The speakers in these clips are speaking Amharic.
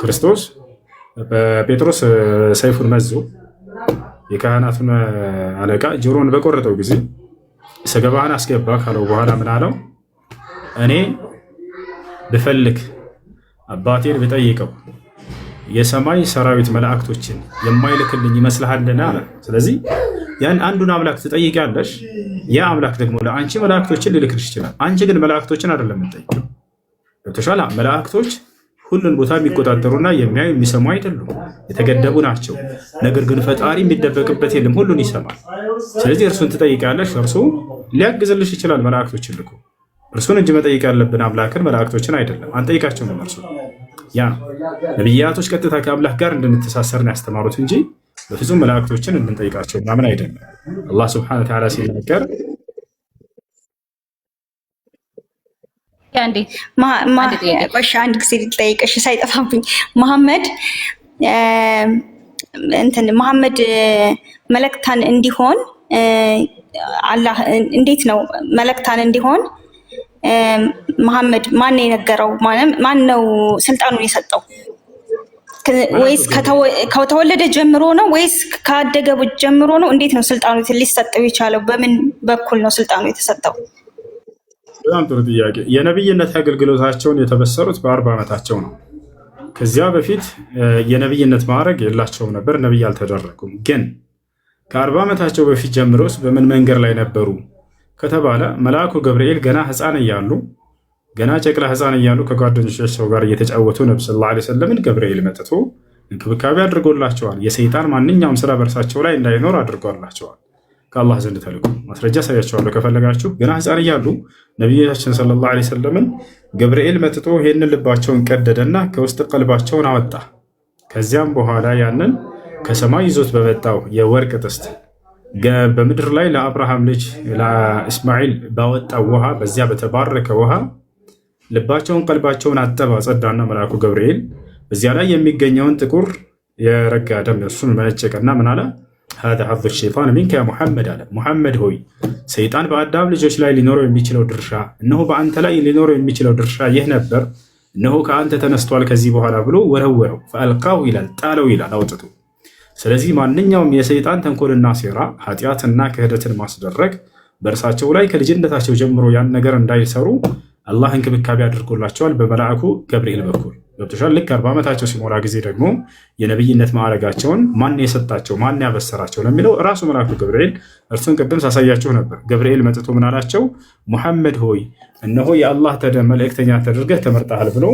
ክርስቶስ በጴጥሮስ ሰይፉን መዞ የካህናቱን አለቃ ጆሮን በቆረጠው ጊዜ ሰገባህን አስገባ ካለው በኋላ ምን አለው? እኔ ብፈልግ አባቴን ብጠይቀው የሰማይ ሰራዊት መላእክቶችን የማይልክልኝ ይመስልሃልን አለ። ስለዚህ ያን አንዱን አምላክ ትጠይቂያለሽ፣ ያ አምላክ ደግሞ ለአንቺ መላእክቶችን ሊልክልሽ ይችላል። አንቺ ግን መላእክቶችን አይደለም የምትጠይቂው። ገብቶሻል? መላእክቶች ሁሉን ቦታ የሚቆጣጠሩና የሚያዩ የሚሰሙ አይደሉም፣ የተገደቡ ናቸው። ነገር ግን ፈጣሪ የሚደበቅበት የለም፣ ሁሉን ይሰማል። ስለዚህ እርሱን ትጠይቂያለሽ፣ እርሱ ሊያግዝልሽ ይችላል። መላእክቶችን ልኮ እርሱን እንጂ መጠየቅ ያለብን አምላክን መላእክቶችን አይደለም። አንጠይቃቸው ነው እርሱ። ያ ነው ነቢያቶች ቀጥታ ከአምላክ ጋር እንድንተሳሰርን ያስተማሩት እንጂ በፍጹም መላእክቶችን እንድንጠይቃቸው ምናምን አይደለም። አላህ ስብሐነሁ ወተዓላ ሲናገር አንድ ጊዜ ልጠይቅሽ ሳይጠፋብኝ መሐመድ መልእክታን እንዲሆን አላህ እንዴት ነው መልእክታን እንዲሆን መሐመድ ማን የነገረው? ማን ነው ስልጣኑን የሰጠው? ወይስ ከተወለደ ጀምሮ ነው ወይስ ካደገ ጀምሮ ነው? እንዴት ነው ስልጣኑ ሊሰጠው የቻለው? በምን በኩል ነው ስልጣኑ የተሰጠው? በጣም ጥሩ ጥያቄ። የነብይነት አገልግሎታቸውን የተበሰሩት በ40 ዓመታቸው ነው። ከዚያ በፊት የነብይነት ማዕረግ የላቸውም ነበር፣ ነብይ አልተደረጉም። ግን ከ40 ዓመታቸው በፊት ጀምሮስ በምን መንገድ ላይ ነበሩ ከተባለ መልአኩ ገብርኤል ገና ህፃን እያሉ ገና ጨቅላ ህፃን እያሉ ከጓደኞቻቸው ጋር እየተጫወቱ ነብዩ ሰለላሁ ዐለይሂ ወሰለም ገብርኤል መጥቶ እንክብካቤ አድርጎላቸዋል። የሰይጣን ማንኛውም ስራ በእርሳቸው ላይ እንዳይኖር አድርጎላቸዋል። ከአላህ ዘንድ ተልኮ ማስረጃ ሳያቸዋለሁ ከፈለጋችሁ። ገና ህፃን እያሉ ነቢያችን ሰለላሁ ዐለይሂ ወሰለም ገብርኤል መጥቶ ይህንን ልባቸውን ቀደደና ከውስጥ ቀልባቸውን አወጣ። ከዚያም በኋላ ያንን ከሰማይ ይዞት በመጣው የወርቅ ጥስት በምድር ላይ ለአብርሃም ልጅ ለእስማኤል ባወጣው ውሃ፣ በዚያ በተባረከ ውሃ ልባቸውን ቀልባቸውን አጠባ፣ ጸዳና መልአኩ ገብርኤል በዚያ ላይ የሚገኘውን ጥቁር የረጋ ደም እርሱን መነጨቀና ምን አለ? ሀዛ ሐዙ ሸይጣን ሚንከ ያ ሙሐመድ አለ። ሙሐመድ ሆይ ሰይጣን በአዳም ልጆች ላይ ሊኖረው የሚችለው ድርሻ እነሆ በአንተ ላይ ሊኖረው የሚችለው ድርሻ ይህ ነበር፣ እነሆ ከአንተ ተነስቷል ከዚህ በኋላ ብሎ ወረወረው። ፈአልቃሁ ይላል፣ ጣለው ይላል አውጥቶ። ስለዚህ ማንኛውም የሰይጣን ተንኮልና ሴራ ኃጢአትና ክህደትን ማስደረግ በእርሳቸው ላይ ከልጅነታቸው ጀምሮ ያን ነገር እንዳይሰሩ አላህ እንክብካቤ አድርጎላቸዋል በመልአኩ ገብርኤል በኩል። ገብቶሻል? ልክ 40 ዓመታቸው ሲሞላ ጊዜ ደግሞ የነብይነት ማዕረጋቸውን ማን የሰጣቸው ማን ያበሰራቸው ለሚለው ራሱ መልአኩ ገብርኤል፣ እርሱን ቅድም ሳሳያቸው ነበር። ገብርኤል መጥቶ ምን አላቸው? ሙሐመድ ሆይ እነሆ የአላህ መልእክተኛ ተደርገህ ተመርጠሃል ብሎ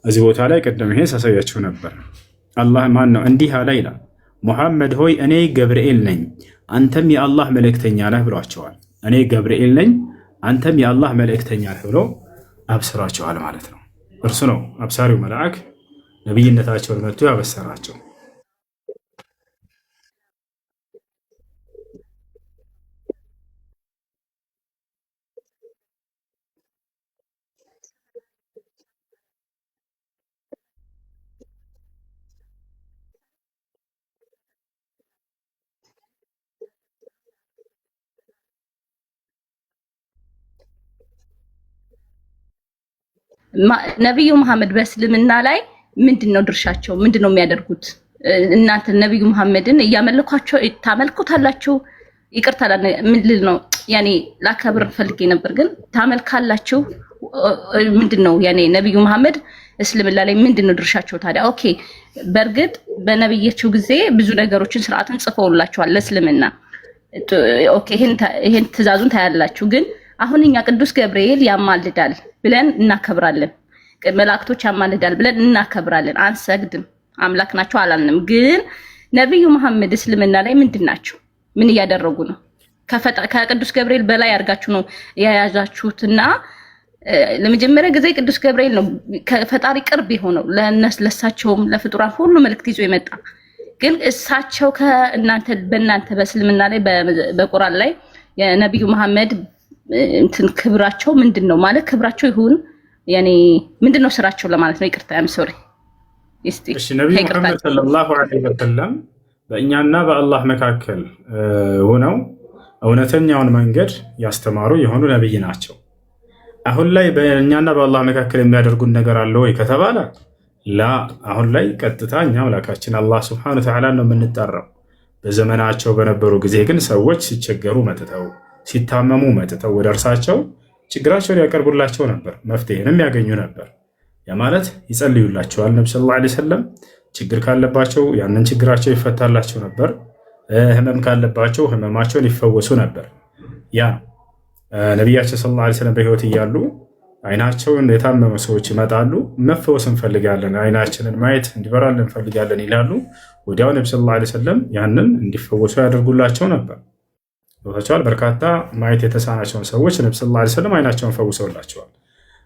እዚህ ቦታ ላይ ቅድም ይሄን ሳሳያቸው ነበር። አላህ ማን ነው እንዲህ አለ ይላል፣ ሙሐመድ ሆይ እኔ ገብርኤል ነኝ አንተም የአላህ መልእክተኛ ነህ ብሏቸዋል። እኔ ገብርኤል ነኝ አንተም የአላህ መልእክተኛ ነህ ብሎ አብስራቸዋል ማለት ነው። እርሱ ነው አብሳሪው መልአክ ነብይነታቸውን መጥቶ ያበሰራቸው። ነብዩ መሐመድ በእስልምና ላይ ምንድነው ድርሻቸው? ምንድነው የሚያደርጉት? እናንተ ነብዩ መሐመድን እያመለኳቸው ታመልኩታላችሁ? ይቅርታ ምን ልል ነው ያኔ ላከብር ፈልጌ ነበር፣ ግን ታመልካላችሁ? ምንድነው ያኔ ነብዩ መሐመድ እስልምና ላይ ምንድነው ድርሻቸው ታዲያ? ኦኬ በእርግጥ በነብያቸው ጊዜ ብዙ ነገሮችን ስርዓትን ጽፈውላቸዋል ለእስልምና። ኦኬ ይሄን ትእዛዙን ታያላችሁ። ግን አሁን እኛ ቅዱስ ገብርኤል ያማልዳል ብለን እናከብራለን፣ መላእክቶች ያማልዳል ብለን እናከብራለን። አንሰግድም፣ አምላክ ናቸው አላልንም። ግን ነብዩ መሐመድ እስልምና ላይ ምንድን ናቸው? ምን እያደረጉ ነው? ከቅዱስ ገብርኤል በላይ አድርጋችሁ ነው የያዛችሁትና ለመጀመሪያ ጊዜ ቅዱስ ገብርኤል ነው ከፈጣሪ ቅርብ የሆነው ለእሳቸውም ለፍጡራን ሁሉ መልእክት ይዞ የመጣ። ግን እሳቸው በእናንተ በእስልምና ላይ በቁርአን ላይ የነብዩ መሐመድ እንትን ክብራቸው ምንድነው? ማለት ክብራቸው ይሁን ያኔ ምንድነው ስራቸው ለማለት ነው። ይቅርታ አም ሶሪ። እሺ ነብዩ መሐመድ ሰለላሁ ዐለይሂ ወሰለም በእኛና በአላህ መካከል ሆነው እውነተኛውን መንገድ ያስተማሩ የሆኑ ነብይ ናቸው። አሁን ላይ በእኛና በአላህ መካከል የሚያደርጉን ነገር አለ ወይ ከተባለ ላ አሁን ላይ ቀጥታ እኛ አምላካችን አላህ ሱብሓነሁ ወተዓላ ነው የምንጠራው። በዘመናቸው በነበሩ ጊዜ ግን ሰዎች ሲቸገሩ መጥተው ሲታመሙ መጥተው ወደ እርሳቸው ችግራቸውን ያቀርቡላቸው ነበር፣ መፍትሄንም ያገኙ ነበር። ያ ማለት ይጸልዩላቸዋል። ነብዩ ሰለላሁ ዐለይሂ ወሰለም ችግር ካለባቸው ያንን ችግራቸው ይፈታላቸው ነበር። ህመም ካለባቸው ህመማቸውን ይፈወሱ ነበር። ያ ነቢያችን ሰለላሁ ዐለይሂ ወሰለም በህይወት እያሉ አይናቸውን የታመሙ ሰዎች ይመጣሉ። መፈወስ እንፈልጋለን፣ አይናችንን ማየት እንዲበራልን እንፈልጋለን ይላሉ። ወዲያው ነብዩ ሰለላሁ ዐለይሂ ወሰለም ያንን እንዲፈወሱ ያደርጉላቸው ነበር። ቦታቸዋል። በርካታ ማየት የተሳናቸውን ሰዎች ነብዩ ሰለላሁ ዐለይሂ ወሰለም አይናቸውን ፈውሰውላቸዋል።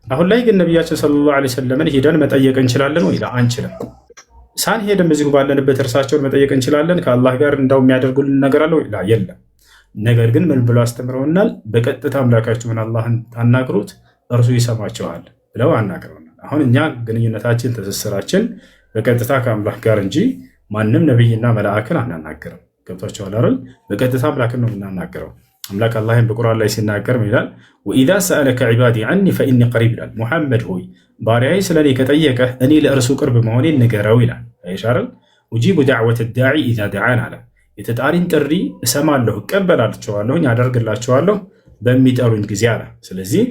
አሁን ላይ ግን ነቢያችን ሰለላሁ ዐለይሂ ወሰለምን ሄደን መጠየቅ እንችላለን ወይ? አንችልም። ሳንሄድም እዚሁ ባለንበት እርሳቸውን መጠየቅ እንችላለን? ከአላህ ጋር እንዳው የሚያደርጉልን ነገር አለ ወይ? የለም። ነገር ግን ምን ብለው አስተምረውናል? በቀጥታ አምላካችሁን አላህን ታናግሩት እርሱ ይሰማቸዋል ብለው አናግረውናል። አሁን እኛ ግንኙነታችን ትስስራችን በቀጥታ ከአምላክ ጋር እንጂ ማንም ነቢይና መላእክን አናናግርም። ገብቷቸዋል አይደል? በቀጥታ አምላክን ነው የምናናግረው። አምላክ አላህን በቁርአን ላይ ሲናገር ይላል ወኢዛ ሰአለከ ዒባዲ ዐኒ ፈኢኒ ቀሪብ ይላል። ሙሐመድ ሆይ ባሪያዬ ስለኔ ከጠየቀህ እኔ ለእርሱ ቅርብ መሆኔን ንገረው ይላል። አይሻርል ኡጂቡ ዳዕወተ ዳዒ ኢዛ ደዓን አለ። የተጣሪን ጥሪ እሰማለሁ፣ እቀበላቸዋለሁ፣ አደርግላቸዋለሁ በሚጠሩኝ ጊዜ አለ። ስለዚህ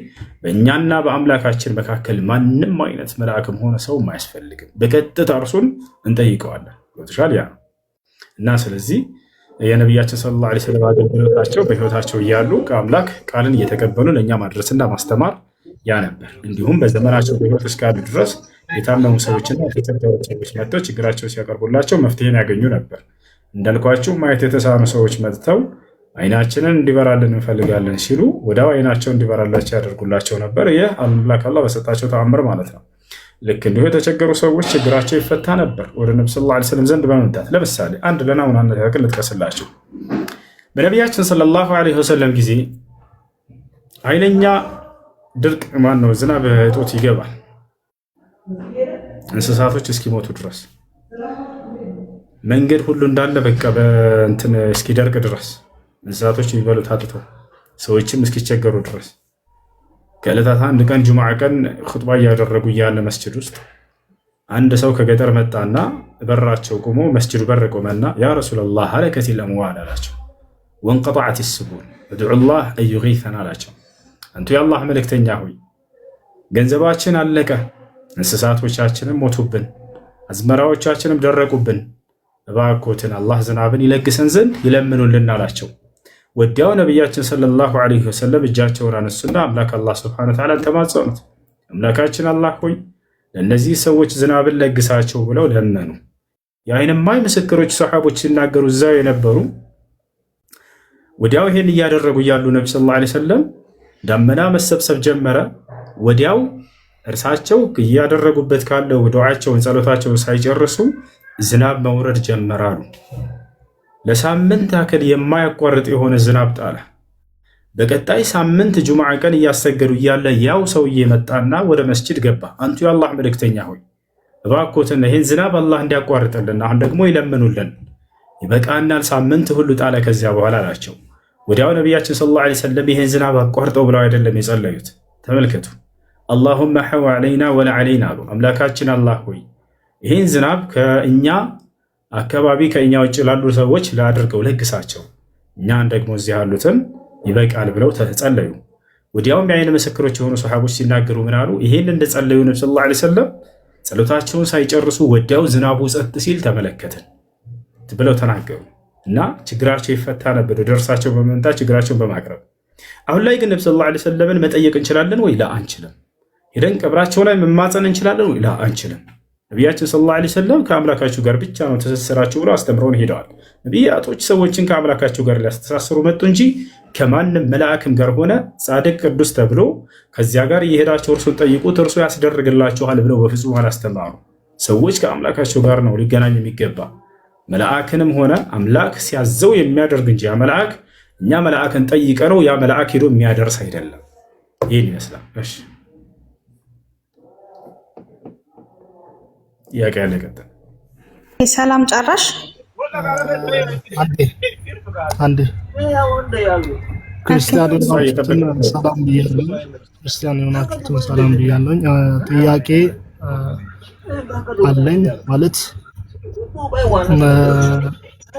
በእኛና በአምላካችን መካከል ማንም አይነት መልአክም ሆነ ሰውም አያስፈልግም። በቀጥታ እርሱን እንጠይቀዋለን። ገብቶሻል? ያ እና ስለዚህ የነቢያችን ሰለላሁ ዐለይሂ ወሰለም አገልግሎታቸው በህይወታቸው እያሉ ከአምላክ ቃልን እየተቀበሉ ለእኛ ማድረስና ማስተማር ያ ነበር። እንዲሁም በዘመናቸው በህይወት እስካሉ ድረስ የታመሙ ሰዎችና የተቸገሩ ሰዎች መጥተው ችግራቸው ሲያቀርቡላቸው መፍትሄን ያገኙ ነበር። እንዳልኳቸው ማየት የተሳኑ ሰዎች መጥተው አይናችንን እንዲበራልን እንፈልጋለን ሲሉ ወዲያው አይናቸው እንዲበራላቸው ያደርጉላቸው ነበር። ይህ አምላክ አላህ በሰጣቸው ተአምር ማለት ነው። ልክ እንዲሁ የተቸገሩ ሰዎች ችግራቸው ይፈታ ነበር ወደ ነብዩ ሰለላሁ ዐለይሂ ወሰለም ዘንድ በመምጣት። ለምሳሌ አንድ ለናሙናነት ያክል ልጥቀስላችሁ። በነቢያችን ሰለላሁ ዐለይሂ ወሰለም ጊዜ ኃይለኛ ድርቅ ዝናብ እጦት ይገባል፣ እንስሳቶች እስኪሞቱ ድረስ መንገድ ሁሉ እንዳለ በቃ በእንትን እስኪደርቅ ድረስ እንስሳቶች የሚበሉት አጥተው ሰዎችም እስኪቸገሩ ድረስ ከዕለታት አንድ ቀን ጁምዓ ቀን ኹጥባ እያደረጉ እያለ መስጂድ ውስጥ አንድ ሰው ከገጠር መጣና በራቸው ቆሞ መስጂዱ በር ቆመና ያ ረሱላላህ ሀለከቲል አምዋል አላቸው። ወንቀጠዐት ስቡል እድዑላህ አን ዩጊሰና አላቸው። አንቱ የአላህ መልእክተኛ ሆይ ገንዘባችን አለቀ፣ እንስሳቶቻችንም ሞቱብን፣ አዝመራዎቻችንም ደረቁብን፣ እባክዎትን አላህ ዝናብን ይለግሰን ዘንድ ይለምኑልን አላቸው። ወዲያው ነቢያችን ሰለላሁ ዐለይሂ ወሰለም እጃቸውን አነሱና አምላክ አላህ ሱብሓነሁ ወተዓላ ተማጸኑት። አምላካችን አላህ ሆይ ለእነዚህ ሰዎች ዝናብን ለግሳቸው ብለው ለመኑ። የዓይን እማኝ ምስክሮች ሰሓቦች ሲናገሩ እዛው የነበሩ ወዲያው ይሄን እያደረጉ እያሉ ነቢ ሰለላሁ ዐለይሂ ወሰለም ዳመና መሰብሰብ ጀመረ። ወዲያው እርሳቸው እያደረጉበት ካለው ዱዓቸውን ጸሎታቸውን ሳይጨርሱ ዝናብ መውረድ ጀመራሉ። ለሳምንት ያክል የማያቋርጥ የሆነ ዝናብ ጣለ። በቀጣይ ሳምንት ጁምዓ ቀን እያሰገዱ እያለ ያው ሰውዬ መጣና ወደ መስጂድ ገባ። አንቱ የአላህ መልእክተኛ ሆይ እባክዎትን ይህን ዝናብ አላህ እንዲያቋርጥልን አሁን ደግሞ ይለምኑልን፣ ይበቃናል፣ ሳምንት ሁሉ ጣለ ከዚያ በኋላ አላቸው። ወዲያው ነቢያችን ሰለላሁ ዐለይሂ ወሰለም ይህን ዝናብ አቋርጠው ብለው አይደለም የጸለዩት። ተመልከቱ። አላሁመ ሐው ዐለይና ወላ ዐለይና አሉ። አምላካችን አላህ ሆይ ይህን ዝናብ ከእኛ አካባቢ ከእኛ ውጭ ላሉ ሰዎች ላድርገው ለግሳቸው፣ እኛን ደግሞ እዚህ ያሉትን ይበቃል ብለው ተጸለዩ። ወዲያውም የዓይን ምስክሮች የሆኑ ሰሓቦች ሲናገሩ ምን አሉ? ይሄን እንደጸለዩ ነብዩ ሰለላሁ ዐለይሂ ወሰለም ጸሎታቸውን ሳይጨርሱ ወዲያው ዝናቡ ጸጥ ሲል ተመለከትን ብለው ተናገሩ። እና ችግራቸው ይፈታ ነበር ወደ እርሳቸው በመምጣት ችግራቸውን በማቅረብ። አሁን ላይ ግን ነብዩ ሰለላሁ ዐለይሂ ወሰለምን መጠየቅ እንችላለን ወይ? ላ አንችልም። ሄደን ቀብራቸው ላይ መማፀን እንችላለን ወይ? ላ አንችልም። ነቢያችን ሰለላሁ ዐለይሂ ወሰለም ከአምላካችሁ ጋር ብቻ ነው ትስስራችሁ ብለው አስተምረውን ሄደዋል። ነቢያቶች ሰዎችን ከአምላካቸው ጋር ሊያስተሳስሩ መጡ እንጂ ከማንም መልአክም ጋር ሆነ ጻድቅ ቅዱስ ተብሎ ከዚያ ጋር እየሄዳቸው እርሱን ጠይቁት እርሱ ያስደርግላችኋል ብለው በፍጹም አላስተማሩ። ሰዎች ከአምላካቸው ጋር ነው ሊገናኙ የሚገባ። መልአክንም ሆነ አምላክ ሲያዘው የሚያደርግ እንጂ ያ መልአክ እኛ መልአክን ጠይቀ ነው ያ መልአክ ሄዶ የሚያደርስ አይደለም። ይህን ይመስላል። እሺ ጥያቄ ያለ ቀጥል። ሰላም ጨራሽ? አንዴ ክርስቲያን የሆናችሁትን ሰላም ብያለሁ። ጥያቄ አለኝ ማለት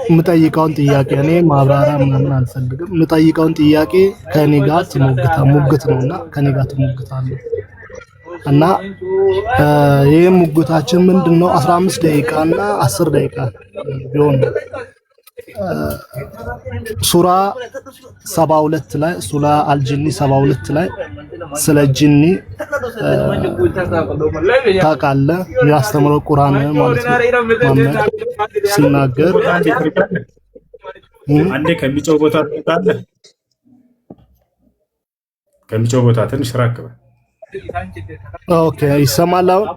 የምጠይቀውን ጥያቄ እኔ ማብራሪያ ምናምን አልፈልግም። የምጠይቀውን ጥያቄ ከኔ ጋር ሙግት ነውና ከኔ ጋር ትሞግታለህ እና ይሄ ሙግታችን ምንድነው? 15 ደቂቃ እና 10 ደቂቃ ቢሆን ሱራ 72 ላይ ሱራ አልጂኒ 72 ላይ ስለ ጂኒ ታውቃለህ? ያስተምረው ቁርአን ማለት ነው። ማመድ ሲናገር አንዴ ከሚጮህ ቦታ ትወጣለህ። ከሚጮህ ቦታ ትንሽ ራቅ በል። ኦኬ፣ ይሰማል አሁን?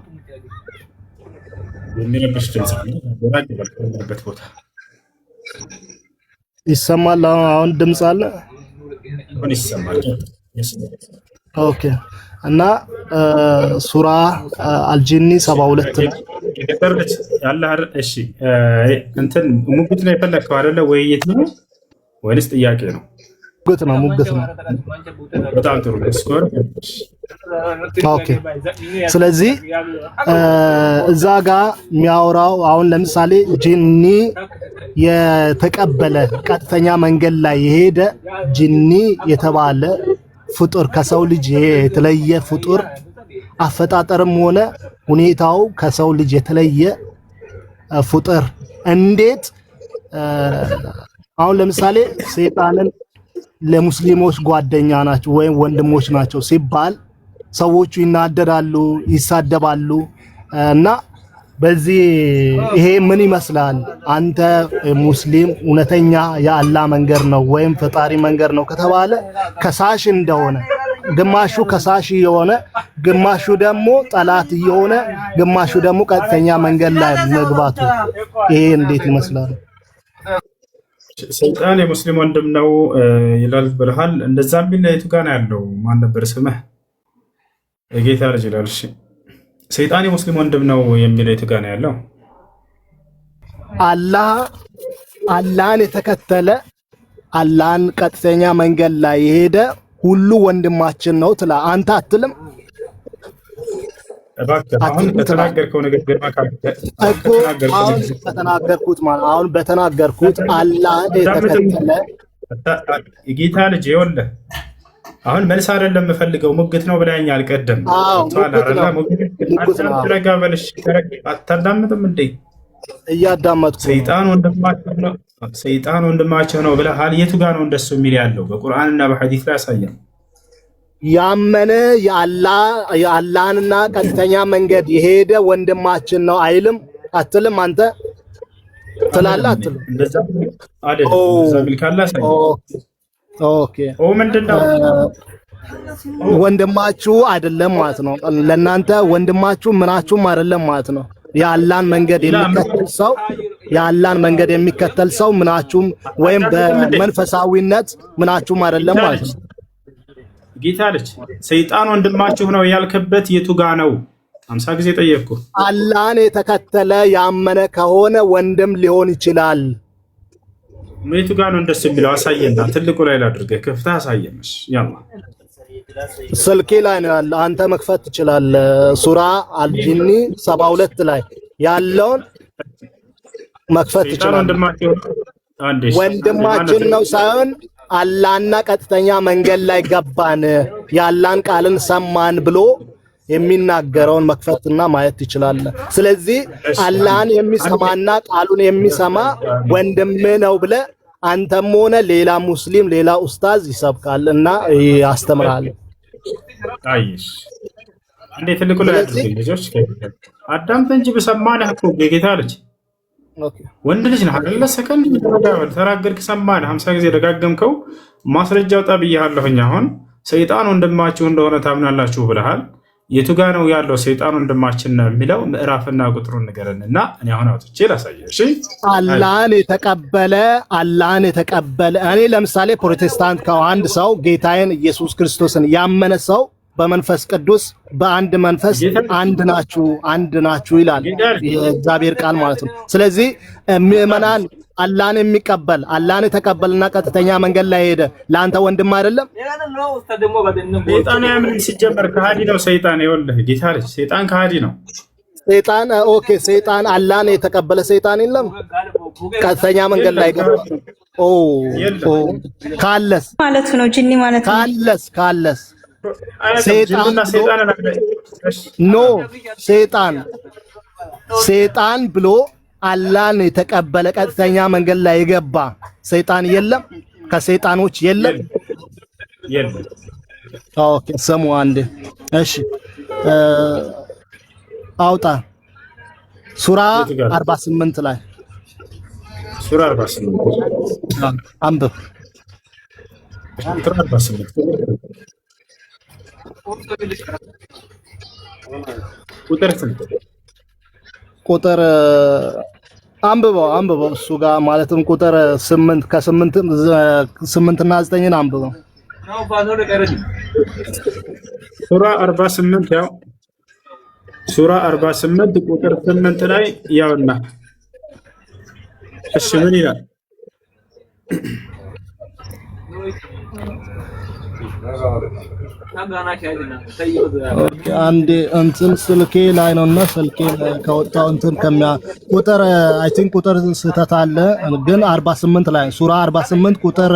የሚረብሽ ድምጽ ራቅ በል ከሚረብበት ቦታ ይሰማል አሁን? ድምጽ አለ? ምን ይሰማል? ኦኬ። እና ሱራ አልጂኒ 72 የገጠርች ያለ አይደል? እሺ እንትን ሙግት ነው የፈለከው አይደለ? ውይይት ነው ወይስ ጥያቄ ነው? ሙግት ነው። በጣም ጥሩ ስኮር። ኦኬ። ስለዚህ እዛ ጋር የሚያወራው አሁን ለምሳሌ ጂኒ የተቀበለ ቀጥተኛ መንገድ ላይ የሄደ ጂኒ የተባለ ፍጡር ከሰው ልጅ የተለየ ፍጡር አፈጣጠርም ሆነ ሁኔታው ከሰው ልጅ የተለየ ፍጡር እንዴት አሁን ለምሳሌ ሰይጣንን ለሙስሊሞች ጓደኛ ናቸው ወይም ወንድሞች ናቸው ሲባል ሰዎቹ ይናደዳሉ፣ ይሳደባሉ እና በዚህ ይሄ ምን ይመስላል? አንተ ሙስሊም እውነተኛ የአላህ መንገድ ነው ወይም ፈጣሪ መንገድ ነው ከተባለ ከሳሽ እንደሆነ ግማሹ ከሳሽ የሆነ ግማሹ ደግሞ ጠላት የሆነ ግማሹ ደግሞ ቀጥተኛ መንገድ ላይ መግባቱ ይሄ እንዴት ይመስላል? ሰይጣን የሙስሊም ወንድም ነው ይላል ብለሃል። እንደዛ የሚል የቱ ጋር ነው ያለው? ማን ነበር ስምህ? የጌታ ልጅ ይላል። እሺ ሰይጣን የሙስሊም ወንድም ነው የሚለው የቱ ጋር ነው ያለው? አላህን የተከተለ አላህን ቀጥተኛ መንገድ ላይ የሄደ ሁሉ ወንድማችን ነው ትላ አንተ አትልም? አሁን በተናገርከው ንግግር አሁን በተናገርኩት አላህን የተከተለ የጌታ ልጅ ይኸውልህ፣ አሁን መልስ አይደለም የምፈልገው ሙግት ነው ብለኸኛል ቀደም። አታዳምጥም እንዴ? እያዳመጥኩ። ሰይጣን ወንድማቸው ነው ብለሃል። የቱ ጋር ነው እንደሱ የሚል ያለው? በቁርአንና በሐዲስ ላይ ያሳያል። ያመነ የአላህንና ቀጥተኛ መንገድ የሄደ ወንድማችን ነው አይልም? አትልም? አንተ ትላለህ አትልም? ኦኬ ምንድነው ወንድማችሁ አይደለም ማለት ነው። ለናንተ ወንድማችሁ ምናችሁም አይደለም ማለት ነው። የአላህን መንገድ የሚከተል ሰው ምናችሁም ወይም በመንፈሳዊነት ምናችሁም አይደለም ማለት ነው። ጌታ ልጅ ሰይጣን ወንድማችሁ ነው ያልከበት የቱ ጋ ነው? 50 ጊዜ ጠየቅኩ። አላህን የተከተለ ያመነ ከሆነ ወንድም ሊሆን ይችላል። የቱ ጋ ነው እንደሱ የሚለው? አሳየና ትልቁ ላይ ላድርገህ ከፍተህ አሳየንሽ። ያላ ስልኬ ላይ ነው ያለ፣ አንተ መክፈት ትችላለህ። ሱራ አልጂኒ 72 ላይ ያለውን መክፈት ትችላለህ። ወንድማችን ነው ሳይሆን አላህና ቀጥተኛ መንገድ ላይ ገባን ያላን ቃልን ሰማን ብሎ የሚናገረውን መክፈትና ማየት ትችላለህ። ስለዚህ አላህን የሚሰማና ቃሉን የሚሰማ ወንድም ነው ብለህ አንተም ሆነ ሌላ ሙስሊም ሌላ ኡስታዝ ይሰብካልና ያስተምራል። አይሽ እንዴ ትልቁ ላይ ልጆች አዳምጥ እንጂ በሰማነህ እኮ የጌታ ልጅ ወንድ ልጅ ነህ አይደለ? ሰከንድ ተናገርክ፣ ሰማነህ። 50 ጊዜ ደጋገምከው። ማስረጃው ጠብያለሁኝ። አሁን ሰይጣን ወንድማችሁ እንደሆነ ታምናላችሁ ብለሃል። የቱ ጋ ነው ያለው ሰይጣን ወንድማችን ነው የሚለው? ምዕራፍና ቁጥሩን ንገረንና እኔ አሁን አውጥቼ ላሳየህ። እሺ አላህን የተቀበለ እኔ ለምሳሌ ፕሮቴስታንት ከአንድ ሰው ጌታዬን ኢየሱስ ክርስቶስን ያመነ ሰው በመንፈስ ቅዱስ በአንድ መንፈስ አንድ ናችሁ ይላል የእግዚአብሔር ቃል ማለት ነው። ስለዚህ ምዕመናን አላህን የተቀበልና ቀጥተኛ መንገድ ላይ ሄደ ለአንተ ወንድም አይደለም? ሰይጣን ያምን ሲጀመር ከሃዲ ነው ሰይጣን። ይኸውልህ ጌታ ልጅ ሰይጣን ከሃዲ ነው። ሰይጣን ኦኬ፣ ሰይጣን አላህን የተቀበለ ሰይጣን የለም ቀጥተኛ መንገድ ላይ ገባ። ካለስ ማለት ነው ጂኒ ማለት ነው። ካለስ ሰይጣን ኖ ሰይጣን ብሎ አላህን የተቀበለ ቀጥተኛ መንገድ ላይ የገባ ሰይጣን የለም። ከሰይጣኖች የለም። ኦኬ ስሙ አንዴ እሺ አውጣ ሱራ 48 ላይ ሱራ 48 አንብብ። ሱራ 48 ቁጥር ስንት? ቁጥር አንብበው እሱ ጋር ማለትም ቁጥር 8 ከ8 እና 9ን አንብበው። ሱራ 48 ያው ሱራ 48 ቁጥር 8 ላይ ያውና እሺ ምን ይላል? አንዴ እንትን ስልኬ ላይ ነውና ስልኬ ከወጣው እንትን ቁጥር አይ ቲንክ ቁጥር ስህተት አለ፣ ግን 48 ላይ ሱራ 48 ቁጥር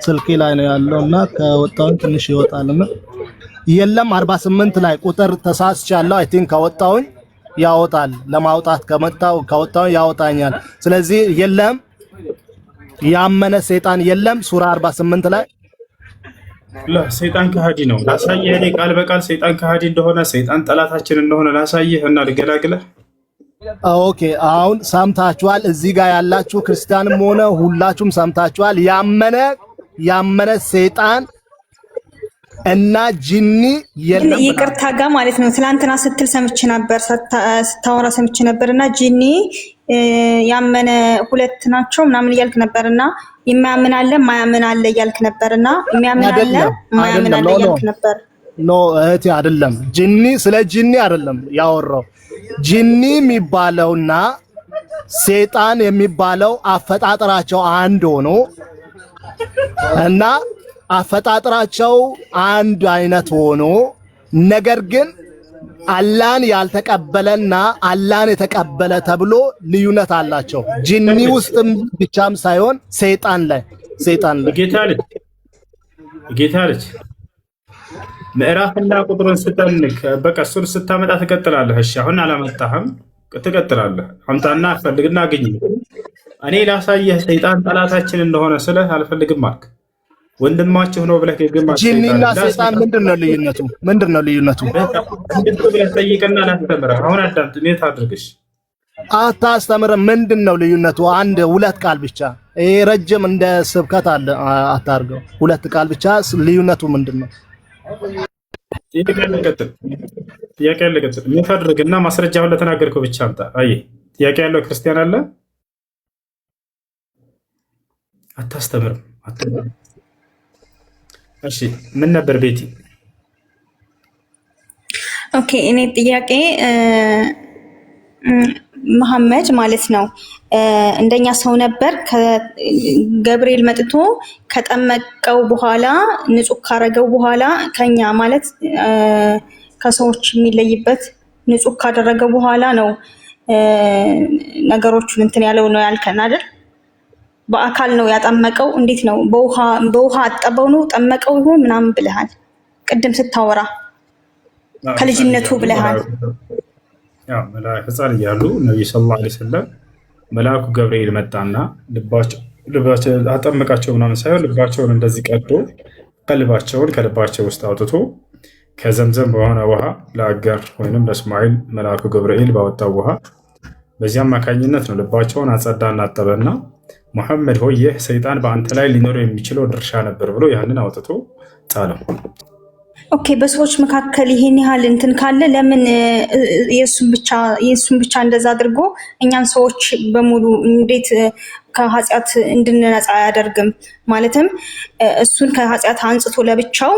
ስልኬ ላይ ነው ያለውና ከወጣው ትንሽ ይወጣልና የለም 48 ላይ ቁጥር ተሳስቻለሁ። አይ ቲንክ ከወጣው ያወጣል። ለማውጣት ከወጣው ያወጣኛል። ስለዚህ የለም ያመነ ሰይጣን የለም ሱራ 48 ላይ ሰይጣን ከሃዲ ነው። ላሳየህ እኔ ቃል በቃል ሰይጣን ከሃዲ እንደሆነ ሰይጣን ጠላታችን እንደሆነ ላሳየህ እና ልገላግለህ። ኦኬ አሁን ሰምታችኋል። እዚህ ጋር ያላችሁ ክርስቲያንም ሆነ ሁላችሁም ሰምታችኋል። ያመነ ሰይጣን እና ጂኒ የለም። ይቅርታ ጋር ማለት ነው። ትላንትና ስትል ሰምቼ ነበር፣ ስታወራ ሰምቼ ነበርና ጂኒ ያመነ ሁለት ናቸው ምናምን እያልክ ነበርና የሚያምን አለ ማያምን አለ እያልክ ነበርና የሚያምን አለ ማያምን አለ እያልክ ነበር። ኖ እህቴ አይደለም፣ ጂኒ ስለ ጂኒ አይደለም ያወራው። ጂኒ የሚባለውና ሰይጣን የሚባለው አፈጣጠራቸው አንድ ሆኖ እና አፈጣጠራቸው አንድ አይነት ሆኖ ነገር ግን አላህን ያልተቀበለና አላህን የተቀበለ ተብሎ ልዩነት አላቸው። ጂኒ ውስጥም ብቻም ሳይሆን ሰይጣን ላይ ጌታ ልጅ ምዕራፍና ቁጥሩን ስተንክ በቃ እሱን ስታመጣ ትቀጥላለህ። እሺ አሁን አላመጣህም፣ ትቀጥላለህ። አምጣና ፈልግና አግኝ። እኔ ላሳየህ ሰይጣን ጠላታችን እንደሆነ ስለህ አልፈልግም አልክ። ወንድማችሁ ነው ብለህ ግማሽ ጂኒና ሰይጣን ምንድነው ልዩነቱ? ብለህ ጠይቅና ላስተምርህ። አሁን አዳምጥ። ሜት አድርግሽ አታስተምር። ምንድነው ልዩነቱ? አንድ ሁለት ቃል ብቻ። ይሄ ረጅም እንደ ስብከት አለ አታርገው። ሁለት ቃል ብቻ። ልዩነቱ ምንድነው? ጥያቄ ያለቀጥል። ሜት አድርግና ማስረጃውን ለተናገርከው ብቻ አምጣ። አይ ጥያቄ ያለው ክርስቲያን አለ? አታስተምርም። እሺ ምን ነበር ቤቲ? ኦኬ እኔ ጥያቄ መሐመድ ማለት ነው እንደኛ ሰው ነበር። ገብርኤል መጥቶ ከጠመቀው በኋላ ንጹህ ካረገው በኋላ ከኛ ማለት ከሰዎች የሚለይበት ንጹህ ካደረገው በኋላ ነው ነገሮቹን እንትን ያለው ነው ያልከን አይደል? በአካል ነው ያጠመቀው። እንዴት ነው? በውሃ አጠበው ነው ጠመቀው ይሆን ምናምን ብለሃል ቅድም ስታወራ ከልጅነቱ ብለሃል። ያው መልአክ ሕፃን እያሉ ነብዩ ሰለላሁ ዐለይሂ ወሰለም መልአኩ ገብርኤል መጣና ልባቸው አጠመቃቸው ምናምን ሳይሆን ልባቸውን እንደዚህ ቀዶ ቀልባቸውን ከልባቸው ውስጥ አውጥቶ ከዘምዘም በሆነ ውሃ ለአጋር ወይንም ለእስማኤል መልአኩ ገብርኤል ባወጣው ውሃ በዚህ አማካኝነት ነው ልባቸውን አጸዳና አጠበና ሙሐመድ ሆይ ይህ ሰይጣን በአንተ ላይ ሊኖረው የሚችለው ድርሻ ነበር ብሎ ያንን አውጥቶ ጣለው። ኦኬ በሰዎች መካከል ይሄን ያህል እንትን ካለ ለምን የእሱን ብቻ እንደዛ አድርጎ እኛን ሰዎች በሙሉ እንዴት ከኃጢአት እንድንነጻ አያደርግም? ማለትም እሱን ከኃጢአት አንጽቶ ለብቻው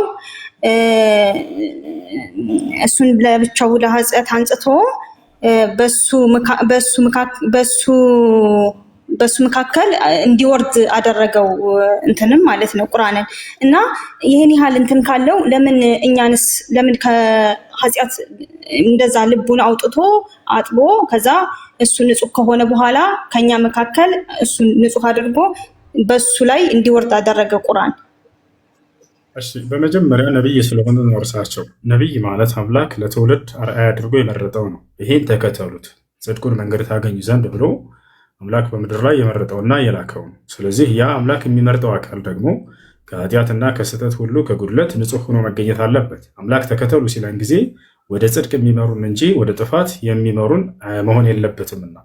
ለኃጢአት አንጽቶ በሱ መካከል እንዲወርድ አደረገው እንትንም ማለት ነው ቁርአንን። እና ይሄን ያህል እንትን ካለው ለምን እኛንስ ለምን ኃጢአት እንደዛ ልቡን አውጥቶ አጥቦ ከዛ እሱ ንጹህ ከሆነ በኋላ ከኛ መካከል እሱ ንጹህ አድርጎ በሱ ላይ እንዲወርድ አደረገ ቁርአን። እሺ በመጀመሪያ ነብይ ስለሆነ ነው እርሳቸው። ነብይ ማለት አምላክ ለትውልድ አርአያ አድርጎ የመረጠው ነው። ይሄን ተከተሉት ጽድቁን መንገድ ታገኙ ዘንድ ብሎ አምላክ በምድር ላይ የመረጠውና የላከው ነው። ስለዚህ ያ አምላክ የሚመርጠው አካል ደግሞ ከኃጢአትና ከስህተት ሁሉ ከጉድለት ንጹህ ሆኖ መገኘት አለበት። አምላክ ተከተሉ ሲለን ጊዜ ወደ ጽድቅ የሚመሩን እንጂ ወደ ጥፋት የሚመሩን መሆን የለበትምና።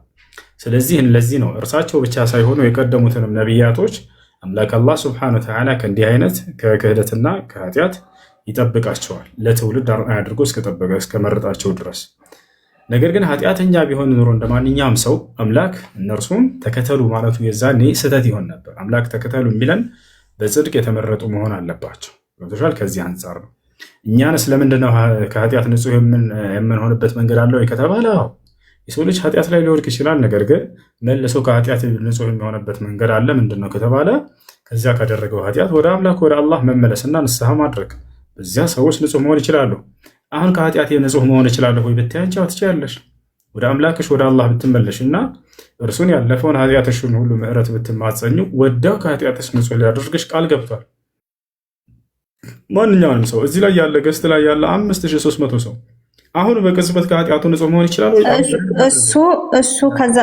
ስለዚህ ለዚህ ነው እርሳቸው ብቻ ሳይሆኑ የቀደሙትንም ነቢያቶች አምላክ አላህ ሱብሓነሁ ወተዓላ ከእንዲህ አይነት ከክህደትና ከኃጢአት ይጠብቃቸዋል ለትውልድ አርአያ አድርጎ እስከመረጣቸው ድረስ። ነገር ግን ኃጢአተኛ ቢሆን ኑሮ እንደማንኛውም ሰው አምላክ እነርሱም ተከተሉ ማለቱ የዛኔ ስህተት ይሆን ነበር። አምላክ ተከተሉ የሚለን በጽድቅ የተመረጡ መሆን አለባቸው። ገብቶሻል? ከዚህ አንጻር ነው። እኛንስ ለምንድነው ከኃጢአት ንጹህ የምንሆንበት መንገድ አለው ከተባለ የሰው ልጅ ኃጢአት ላይ ሊወድቅ ይችላል። ነገር ግን መልሶ ከኃጢአት ንጹህ የሚሆንበት መንገድ አለ። ምንድነው ከተባለ ከዚያ ካደረገው ኃጢአት ወደ አምላክ ወደ አላህ መመለስና ንስሐ ማድረግ፣ በዚያ ሰዎች ንጹህ መሆን ይችላሉ። አሁን ከኃጢአት ንጹህ መሆን እችላለሁ ወይ ብትያንቻው ትችያለሽ። ወደ አምላክሽ ወደ አላህ ብትመለሽ እና እርሱን ያለፈውን ኃጢአትሽን ሁሉ ምሕረት ብትማጸኙ ወዲያው ከኃጢአትሽ ንጹህ ሊያደርግሽ ቃል ገብቷል። ማንኛውንም ሰው እዚህ ላይ ያለ ገስት ላይ ያለ 5300 ሰው አሁን በቅጽበት ከኃጢአቱ ንጹህ መሆን ይችላል ወይ? እሱ ከዛ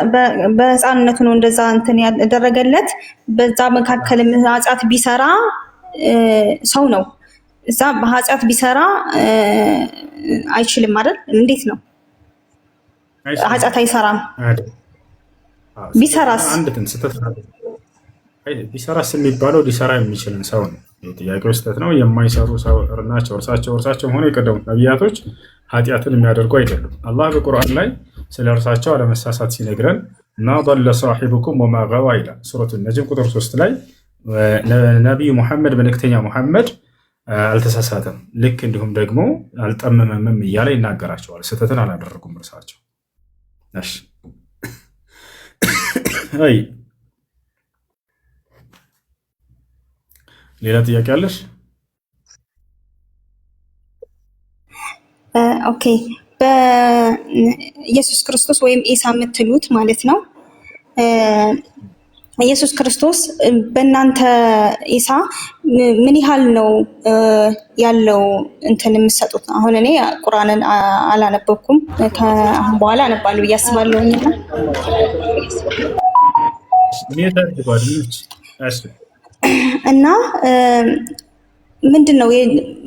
በህፃንነቱ ነው እንደዛ እንትን ያደረገለት። በዛ መካከል ኃጢአት ቢሰራ ሰው ነው እዛ በኃጢአት ቢሰራ አይችልም አይደል? እንዴት ነው ኃጢአት አይሰራም? ቢሰራስ ቢሰራስ የሚባለው ሊሰራ የሚችልን ሰው ነው። ጥያቄው ስህተት ነው። የማይሰሩ ሰው ናቸው እርሳቸው ሆነ የቀደሙት ነቢያቶች ኃጢአትን የሚያደርጉ አይደሉም። አላህ በቁርአን ላይ ስለ እርሳቸው አለመሳሳት ሲነግረን ማ ضل صاحبكم وما غوى ይላል ሱረቱ ነጅም ቁጥር 3 ላይ ነቢዩ ሙሐመድ መልእክተኛ ሙሐመድ አልተሳሳተም፣ ልክ እንዲሁም ደግሞ አልጠመመምም እያለ ይናገራቸዋል። ስህተትን አላደረጉም እርሳቸው። እሺ አይ ሌላ ጥያቄ አለሽ? ኦኬ በኢየሱስ ክርስቶስ ወይም ኢሳ የምትሉት ማለት ነው። ኢየሱስ ክርስቶስ በእናንተ ኢሳ ምን ያህል ነው ያለው እንትን የምትሰጡት? አሁን እኔ ቁርአንን አላነበብኩም፣ ከአሁን በኋላ አነባለሁ ብዬ አስባለሁኝ። እና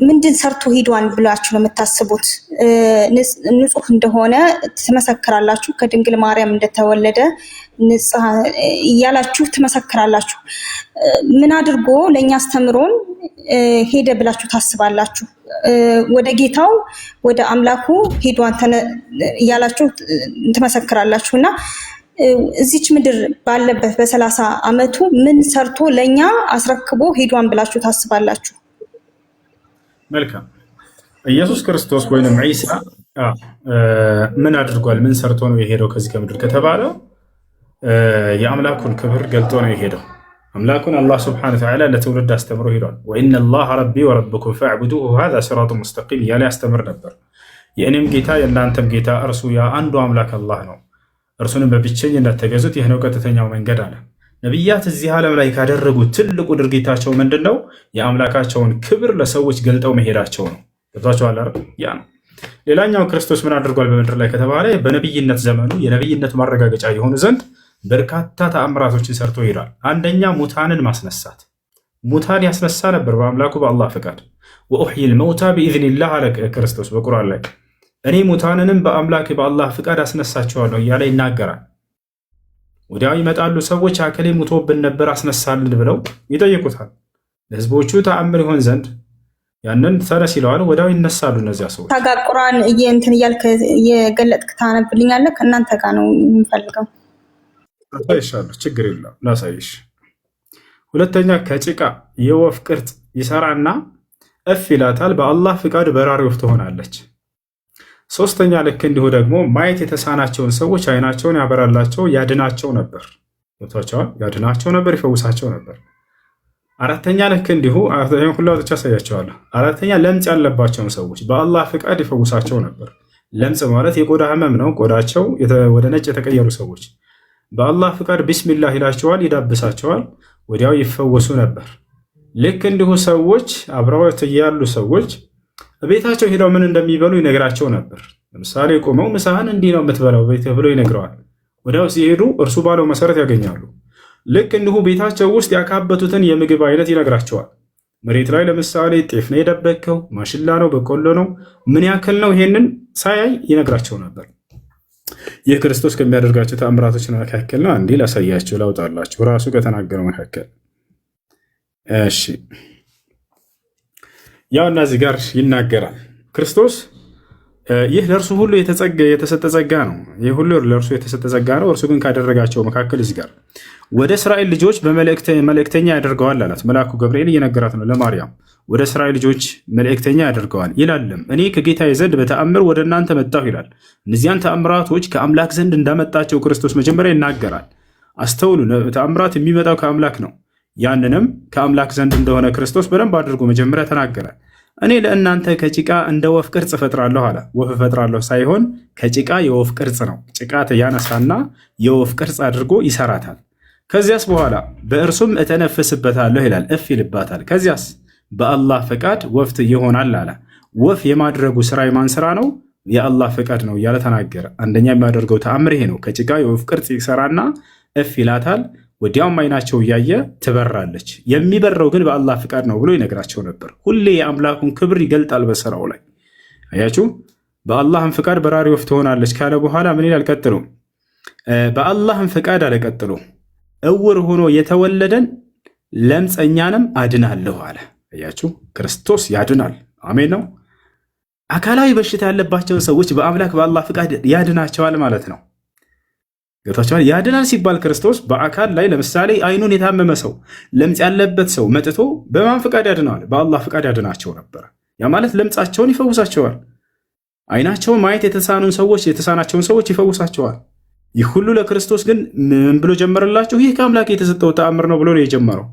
ምንድን ሰርቶ ሂዷን ብላችሁ ነው የምታስቡት? ንጹህ እንደሆነ ትመሰክራላችሁ፣ ከድንግል ማርያም እንደተወለደ ንጹህ እያላችሁ ትመሰክራላችሁ። ምን አድርጎ ለእኛ አስተምሮን ሄደ ብላችሁ ታስባላችሁ? ወደ ጌታው ወደ አምላኩ ሄዷን እያላችሁ ትመሰክራላችሁ። እና እዚች ምድር ባለበት በ30 ዓመቱ ምን ሰርቶ ለእኛ አስረክቦ ሄዷን ብላችሁ ታስባላችሁ? መልካም። ኢየሱስ ክርስቶስ ወይንም ዒሳ ምን አድርጓል? ምን ሰርቶ ነው የሄደው ከዚህ ከምድር ከተባለ የአምላኩን ክብር ገልጦ ነው የሄደው። አምላኩን አላህ ሱብሓነሁ ወተዓላ ለትውልድ አስተምሮ ሄዷል። ወኢነ አላህ ረቢ ወረብኩም ፈዕቡዱሁ ሃዛ ሲራጡ ሙስተቂም እያለ ያስተምር ነበር። የእኔም ጌታ የእናንተም ጌታ እርሱ ያ አንዱ አምላክ አላህ ነው፣ እርሱንም በብቸኝነት ተገዙት፣ ይህ ነው ቀጥተኛው መንገድ አለ። ነቢያት እዚህ ዓለም ላይ ካደረጉት ትልቁ ድርጊታቸው ምንድን ነው? የአምላካቸውን ክብር ለሰዎች ገልጠው መሄዳቸው ነው። ገብቷቸዋል? ያ ነው። ሌላኛው ክርስቶስ ምን አድርጓል በምድር ላይ ከተባለ በነቢይነት ዘመኑ የነቢይነት ማረጋገጫ የሆኑ ዘንድ በርካታ ተአምራቶችን ሰርቶ ይሄዳል። አንደኛ ሙታንን ማስነሳት። ሙታን ያስነሳ ነበር በአምላኩ በአላህ ፈቃድ። ወኡሕይል መውታ ቢኢዝኒላህ አለ ክርስቶስ በቁርአን ላይ እኔ ሙታንንም በአምላክ በአላህ ፍቃድ አስነሳቸዋለሁ እያለ ይናገራል። ወዲያው ይመጣሉ ሰዎች አከሌ ሙቶብን ነበር አስነሳልን ብለው ይጠይቁታል። ለህዝቦቹ ተአምር ይሆን ዘንድ ያንን ተነስ ይለዋል። ወዲያው ይነሳሉ እነዚያ ሰዎች። ታጋ ቁርአን እንትን እያልክ የገለጥክ ታነብልኛለህ? ከእናንተ ጋር ነው የምፈልገው። አሳይሻለሁ፣ ችግር የለም ላሳይሽ። ሁለተኛ ከጭቃ የወፍ ቅርጽ ይሰራና እፍ ይላታል። በአላህ ፍቃድ በራሪ ወፍ ትሆናለች። ሶስተኛ ልክ እንዲሁ ደግሞ ማየት የተሳናቸውን ሰዎች አይናቸውን ያበራላቸው ያድናቸው ነበር። ገብቷቸዋል? ያድናቸው ነበር፣ ይፈውሳቸው ነበር። አራተኛ ልክ እንዲሁ ሁላ ወጥቻ ያሳያቸዋለሁ። አራተኛ ለምጽ ያለባቸውን ሰዎች በአላህ ፍቃድ ይፈውሳቸው ነበር። ለምጽ ማለት የቆዳ ህመም ነው። ቆዳቸው ወደ ነጭ የተቀየሩ ሰዎች በአላህ ፍቃድ ቢስሚላህ ይላቸዋል፣ ይዳብሳቸዋል፣ ወዲያው ይፈወሱ ነበር። ልክ እንዲሁ ሰዎች አብረውት ያሉ ሰዎች ቤታቸው ሄደው ምን እንደሚበሉ ይነግራቸው ነበር። ለምሳሌ ቆመው ምሳህን እንዲህ ነው የምትበላው ቤት ብሎ ይነግረዋል። ወዲያው ሲሄዱ እርሱ ባለው መሰረት ያገኛሉ። ልክ እንዲሁ ቤታቸው ውስጥ ያካበቱትን የምግብ አይነት ይነግራቸዋል። መሬት ላይ ለምሳሌ ጤፍ ነው የደበከው፣ ማሽላ ነው፣ በቆሎ ነው፣ ምን ያክል ነው፣ ይሄንን ሳያይ ይነግራቸው ነበር። ይህ ክርስቶስ ከሚያደርጋቸው ተአምራቶች መካከል ነው። አንዴ ላሳያቸው፣ ላውጣላችሁ ራሱ ከተናገረው መካከል። እሺ ያው እነዚህ ጋር ይናገራል ክርስቶስ። ይህ ለእርሱ ሁሉ የተሰጠ ጸጋ ነው። ይህ ሁሉ ለእርሱ የተሰጠ ጸጋ ነው። እርሱ ግን ካደረጋቸው መካከል እዚህ ጋር ወደ እስራኤል ልጆች መልእክተኛ ያደርገዋል አላት። መልአኩ ገብርኤል እየነገራት ነው ለማርያም። ወደ እስራኤል ልጆች መልእክተኛ ያደርገዋል ይላልም። እኔ ከጌታዬ ዘንድ በተአምር ወደ እናንተ መጣሁ ይላል። እነዚያን ተአምራቶች ከአምላክ ዘንድ እንዳመጣቸው ክርስቶስ መጀመሪያ ይናገራል። አስተውሉ፣ ተአምራት የሚመጣው ከአምላክ ነው። ያንንም ከአምላክ ዘንድ እንደሆነ ክርስቶስ በደንብ አድርጎ መጀመሪያ ተናገረ። እኔ ለእናንተ ከጭቃ እንደ ወፍ ቅርጽ እፈጥራለሁ አለ። ወፍ እፈጥራለሁ ሳይሆን ከጭቃ የወፍ ቅርጽ ነው። ጭቃ ያነሳና የወፍ ቅርጽ አድርጎ ይሰራታል። ከዚያስ በኋላ በእርሱም እተነፍስበታለሁ ይላል፣ እፍ ይልባታል። ከዚያስ በአላህ ፈቃድ ወፍት ይሆናል አለ። ወፍ የማድረጉ ስራ የማን ስራ ነው? የአላህ ፈቃድ ነው እያለ ተናገረ። አንደኛ የሚያደርገው ተአምር ይሄ ነው። ከጭቃ የወፍ ቅርጽ ይሰራና እፍ ይላታል። ወዲያውም አይናቸው እያየ ትበራለች። የሚበረው ግን በአላህ ፍቃድ ነው ብሎ ይነግራቸው ነበር። ሁሌ የአምላኩን ክብር ይገልጣል በስራው ላይ። አያችሁ፣ በአላህም ፍቃድ በራሪ ወፍ ትሆናለች ካለ በኋላ ምን ይላል ቀጥሎ? በአላህም ፍቃድ አለ ቀጥሎ እውር ሆኖ የተወለደን ለምጸኛንም አድናለሁ አለ። አያችሁ፣ ክርስቶስ ያድናል። አሜን ነው። አካላዊ በሽታ ያለባቸውን ሰዎች በአምላክ በአላህ ፍቃድ ያድናቸዋል ማለት ነው። ገብታችኋል? ያድናል ሲባል ክርስቶስ በአካል ላይ ለምሳሌ አይኑን የታመመ ሰው፣ ለምጽ ያለበት ሰው መጥቶ በማን ፍቃድ ያድነዋል? በአላህ ፍቃድ ያድናቸው ነበር። ያ ማለት ለምጻቸውን ይፈውሳቸዋል። አይናቸውን ማየት የተሳናቸውን ሰዎች ይፈውሳቸዋል። ይህ ሁሉ ለክርስቶስ ግን ምን ብሎ ጀመረላቸው? ይህ ከአምላክ የተሰጠው ተአምር ነው ብሎ ነው የጀመረው።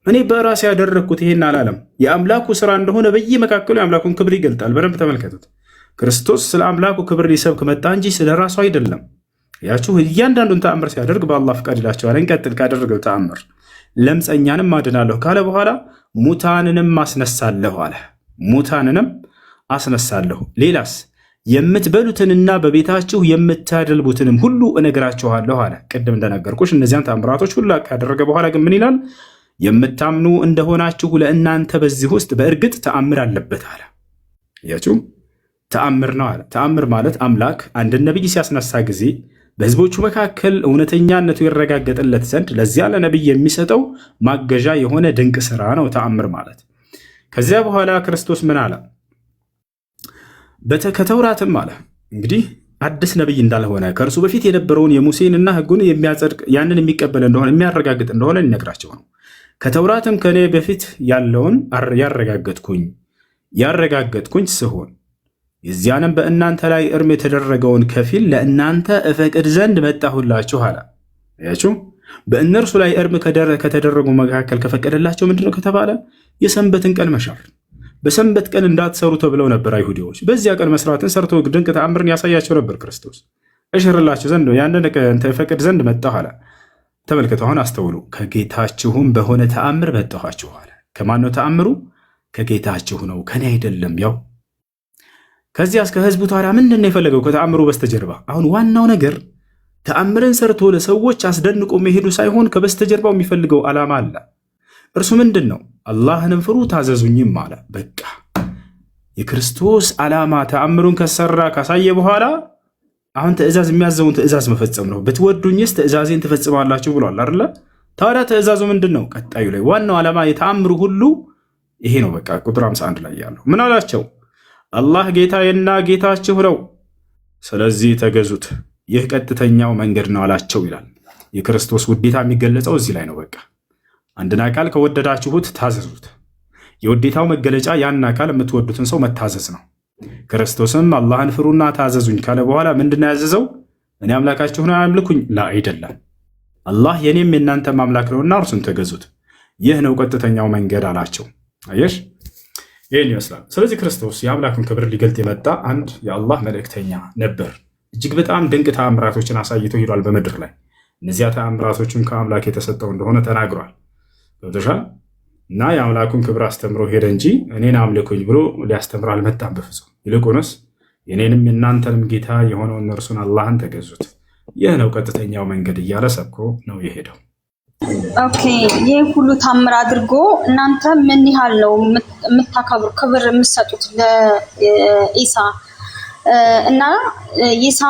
እኔ በራሴ ያደረግኩት ይሄን አላለም። የአምላኩ ስራ እንደሆነ በየመካከሉ የአምላኩን ክብር ይገልጣል። በደንብ ተመልከቱት። ክርስቶስ ስለ አምላኩ ክብር ሊሰብክ መጣ እንጂ ስለ ራሱ አይደለም። ያችሁ እያንዳንዱን ተአምር ሲያደርግ በአላህ ፍቃድ ይላቸዋል። እንቀጥል። ካደረገው ተአምር ለምጸኛንም አድናለሁ ካለ በኋላ ሙታንንም አስነሳለሁ አለ። ሙታንንም አስነሳለሁ። ሌላስ? የምትበሉትንና በቤታችሁ የምታደልቡትንም ሁሉ እነግራችኋለሁ አለ። ቅድም እንደነገርኩሽ እነዚያን ተአምራቶች ሁሉ ካደረገ በኋላ ግን ምን ይላል? የምታምኑ እንደሆናችሁ ለእናንተ በዚህ ውስጥ በእርግጥ ተአምር አለበት አለ። ያችሁ ተአምር ነው አለ። ተአምር ማለት አምላክ አንድን ነቢይ ሲያስነሳ ጊዜ በህዝቦቹ መካከል እውነተኛነቱ ይረጋገጥለት ዘንድ ለዚያ ለነቢይ የሚሰጠው ማገዣ የሆነ ድንቅ ስራ ነው ተአምር ማለት። ከዚያ በኋላ ክርስቶስ ምን አለ? ከተውራትም አለ እንግዲህ አዲስ ነቢይ እንዳልሆነ ከእርሱ በፊት የነበረውን የሙሴንና ህጉን የሚያጸድቅ ያንን የሚቀበል እንደሆነ የሚያረጋግጥ እንደሆነ ሊነግራቸው ነው። ከተውራትም ከኔ በፊት ያለውን ያረጋገጥኩኝ ስሆን የዚያንም በእናንተ ላይ እርም የተደረገውን ከፊል ለእናንተ እፈቅድ ዘንድ መጣሁላችሁ አለ። ያችሁ በእነርሱ ላይ እርም ከተደረጉ መካከል ከፈቀደላቸው ምንድነው ከተባለ የሰንበትን ቀን መሻር። በሰንበት ቀን እንዳትሰሩ ተብለው ነበር አይሁዲዎች። በዚያ ቀን መስራትን ሰርቶ ድንቅ ተአምርን ያሳያቸው ነበር ክርስቶስ። እሽርላችሁ ዘንድ ያንን እፈቅድ ዘንድ መጣሁ አለ። ተመልከቱ፣ አሁን አስተውሉ። ከጌታችሁም በሆነ ተአምር መጣኋችሁ አለ። ከማን ነው ተአምሩ? ከጌታችሁ ነው፣ ከኔ አይደለም። ያው ከዚያ እስከ ህዝቡ ታዲያ ምንድን ነው የፈለገው ከተአምሩ በስተጀርባ? አሁን ዋናው ነገር ተአምርን ሰርቶ ለሰዎች አስደንቆ መሄዱ ሳይሆን ከበስተጀርባው የሚፈልገው ዓላማ አለ። እርሱ ምንድን ነው? አላህንም ፍሩ ታዘዙኝም አለ። በቃ የክርስቶስ ዓላማ ተአምሩን ከሰራ ካሳየ በኋላ አሁን ትእዛዝ የሚያዘውን ትእዛዝ መፈጸም ነው። ብትወዱኝስ ትእዛዜን ትፈጽማላችሁ ብሏል አይደለ? ታዲያ ትእዛዙ ምንድን ነው? ቀጣዩ ላይ ዋናው ዓላማ የተአምሩ ሁሉ ይሄ ነው። በቃ ቁጥር 51 ላይ ያለው ምን አላቸው? አላህ ጌታዬና ጌታችሁ ነው፣ ስለዚህ ተገዙት፣ ይህ ቀጥተኛው መንገድ ነው አላቸው ይላል። የክርስቶስ ውዴታ የሚገለጸው እዚህ ላይ ነው። በቃ አንድን አካል ከወደዳችሁት ታዘዙት። የውዴታው መገለጫ ያን አካል የምትወዱትን ሰው መታዘዝ ነው። ክርስቶስም አላህን ፍሩና ታዘዙኝ ካለ በኋላ ምንድን ነው ያዘዘው? እኔ አምላካችሁን አምልኩኝ? ላ አይደለም። አላህ የኔም የእናንተም አምላክ ነውና እርሱን ተገዙት። ይህ ነው ቀጥተኛው መንገድ አላቸው። አየሽ፣ ይህን ይመስላል። ስለዚህ ክርስቶስ የአምላክን ክብር ሊገልጥ የመጣ አንድ የአላህ መልእክተኛ ነበር። እጅግ በጣም ድንቅ ተአምራቶችን አሳይቶ ሄዷል በምድር ላይ። እነዚያ ተአምራቶችም ከአምላክ የተሰጠው እንደሆነ ተናግሯል። ገብቶሻል? እና የአምላኩን ክብር አስተምሮ ሄደ እንጂ እኔን አምልኩኝ ብሎ ሊያስተምር አልመጣም በፍጹም። ይልቁንስ የኔንም የእናንተንም ጌታ የሆነውን እርሱን አላህን ተገዙት፣ ይህ ነው ቀጥተኛው መንገድ እያለ ሰብኮ ነው የሄደው። ኦኬ፣ ይህ ሁሉ ታምር አድርጎ እናንተ ምን ያህል ነው የምታከብሩ ክብር የምትሰጡት ለኢሳ? እና ኢሳ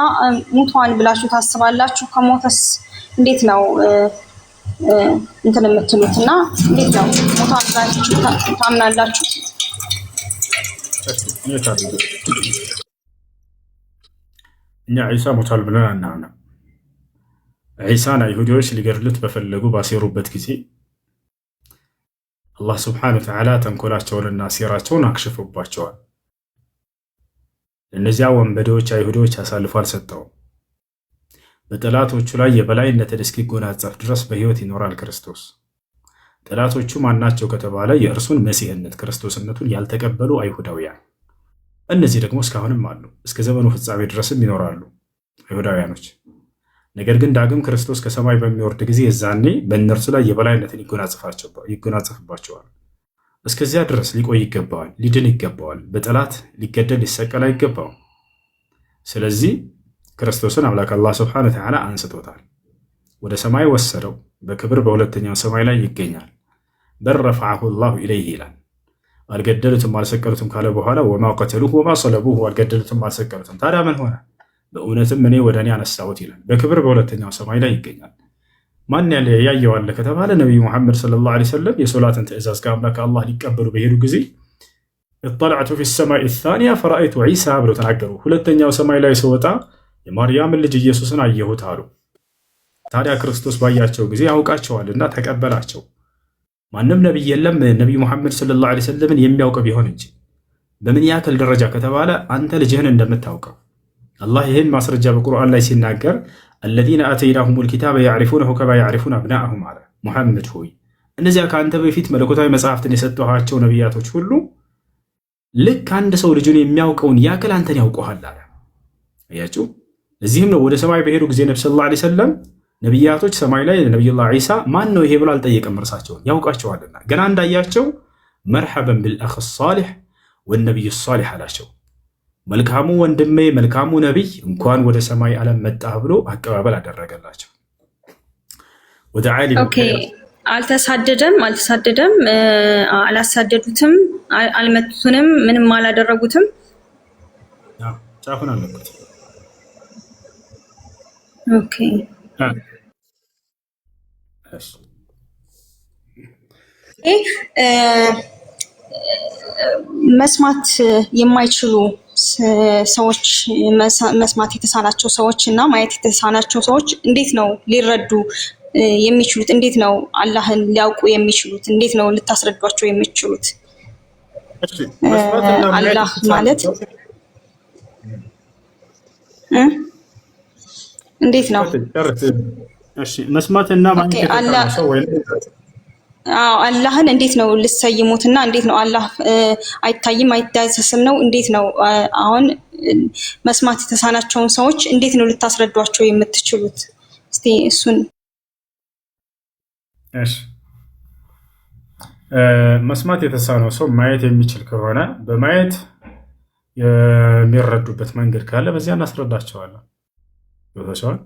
ሙቷን ብላችሁ ታስባላችሁ? ከሞተስ እንዴት ነው እንትን የምትሉት? እና እንዴት ነው ሙቷን ብላችሁ ታምናላችሁ? እኛ ዒሳ ሞቷል ብለን አናምንም። ዒሳን አይሁዶች ሊገድሉት በፈለጉ ባሴሩበት ጊዜ አላህ ስብሓነሁ ወተዓላ ተንኮላቸውንና ሴራቸውን አክሽፎባቸዋል። ለእነዚያ ወንበዴዎች አይሁዶች አሳልፎ አልሰጠውም። በጠላቶቹ ላይ የበላይነትን እስኪጎናጸፍ ድረስ በሕይወት ይኖራል ክርስቶስ። ጠላቶቹ ማናቸው ከተባለ የእርሱን መሲህነት ክርስቶስነቱን ያልተቀበሉ አይሁዳውያን፣ እነዚህ ደግሞ እስካሁንም አሉ፣ እስከ ዘመኑ ፍጻሜ ድረስም ይኖራሉ አይሁዳውያኖች። ነገር ግን ዳግም ክርስቶስ ከሰማይ በሚወርድ ጊዜ የዛኔ በእነርሱ ላይ የበላይነትን ይጎናጸፍባቸዋል። እስከዚያ ድረስ ሊቆይ ይገባዋል፣ ሊድን ይገባዋል፣ በጠላት ሊገደል ሊሰቀል አይገባውም። ስለዚህ ክርስቶስን አምላክ አላህ ስብሐነሁ ወተዓላ አንስቶታል፣ ወደ ሰማይ ወሰደው፣ በክብር በሁለተኛው ሰማይ ላይ ይገኛል። በል ረፈዐሁ ላሁ ኢለይህ ይላል። አልገደሉትም አልሰቀሉትም ካለ በኋላ ወማ ቀተሉሁ ወማ ሰለቡሁ፣ አልገደሉትም አልሰቀሉትም፣ ታዲያ ምን ሆነ? በእውነትም እኔ ወደ እኔ አነሳሁት ይላል። በክብር በሁለተኛው ሰማይ ላይ ይገኛል። ማን ያየዋለ ከተባለ ነቢዩ ሙሐመድ ሰለላሁ ዐለይሂ ወሰለም የሶላትን ትእዛዝ ከአምላክ አላህ ሊቀበሉ በሄዱ ጊዜ እጠለዕቱ ፊ ሰማይ ታኒያ ፈረአይቱ ዒሳ ብለው ተናገሩ። ሁለተኛው ሰማይ ላይ ስወጣ የማርያምን ልጅ ኢየሱስን አየሁት አሉ። ታዲያ ክርስቶስ ባያቸው ጊዜ ያውቃቸዋልና ተቀበላቸው። ማንም ነቢይ የለም ነቢዩ ሙሐመድ ሰለላሁ ዐለይሂ ወሰለምን የሚያውቀው ቢሆን እንጂ። በምን ያክል ደረጃ ከተባለ አንተ ልጅህን እንደምታውቀው አላህ ይህን ማስረጃ በቁርአን ላይ ሲናገር አለዚነ አተይናሁሙል ኪታበ ያዕሪፉነሁ ከማ ያዕሪፉነ አብናአሁም አለ። ሙሐመድ ሆይ እነዚያ ከአንተ በፊት መለኮታዊ መጽሐፍትን የሰጠኋቸው ነቢያቶች ሁሉ ልክ አንድ ሰው ልጁን የሚያውቀውን ያክል አንተን ያውቀሃል አለ። አያችሁ። እዚህም ነው ወደ ሰማይ በሄዱ ጊዜ ነቢ ሰለላሁ ዐለይሂ ወሰለም ነቢያቶች ሰማይ ላይ ነቢዩላህ ዒሳ ማን ነው ይሄ ብሎ አልጠየቀም። እርሳቸውን ያውቃቸዋልና ገና እንዳያቸው መርሐበን ቢልአኽ ሳሊሕ ወነቢይ ሳሊሕ አላቸው። መልካሙ ወንድሜ መልካሙ ነቢይ እንኳን ወደ ሰማይ ዓለም መጣህ ብሎ አቀባበል አደረገላቸው። ወደ ዓሊ አልተሳደደም፣ አላሳደዱትም፣ አልመቱትም፣ ምንም አላደረጉትም። ጫፉን አለኩት። ኦኬ መስማት የማይችሉ ሰዎች መስማት የተሳናቸው ሰዎች እና ማየት የተሳናቸው ሰዎች እንዴት ነው ሊረዱ የሚችሉት? እንዴት ነው አላህን ሊያውቁ የሚችሉት? እንዴት ነው ልታስረዷቸው የሚችሉት? አላህ ማለት እንዴት ነው? መስማትና ማየት የተሳናቸው ወይ አላህን እንዴት ነው ልትሰይሙትና እንዴት ነው አላህ አይታይም አይዳሰስም ነው? እንዴት ነው አሁን መስማት የተሳናቸውን ሰዎች እንዴት ነው ልታስረዷቸው የምትችሉት? እስቲ እሱን። እሺ፣ መስማት የተሳነው ሰው ማየት የሚችል ከሆነ በማየት የሚረዱበት መንገድ ካለ በዚያ እናስረዳቸዋለን። ቦታቸዋል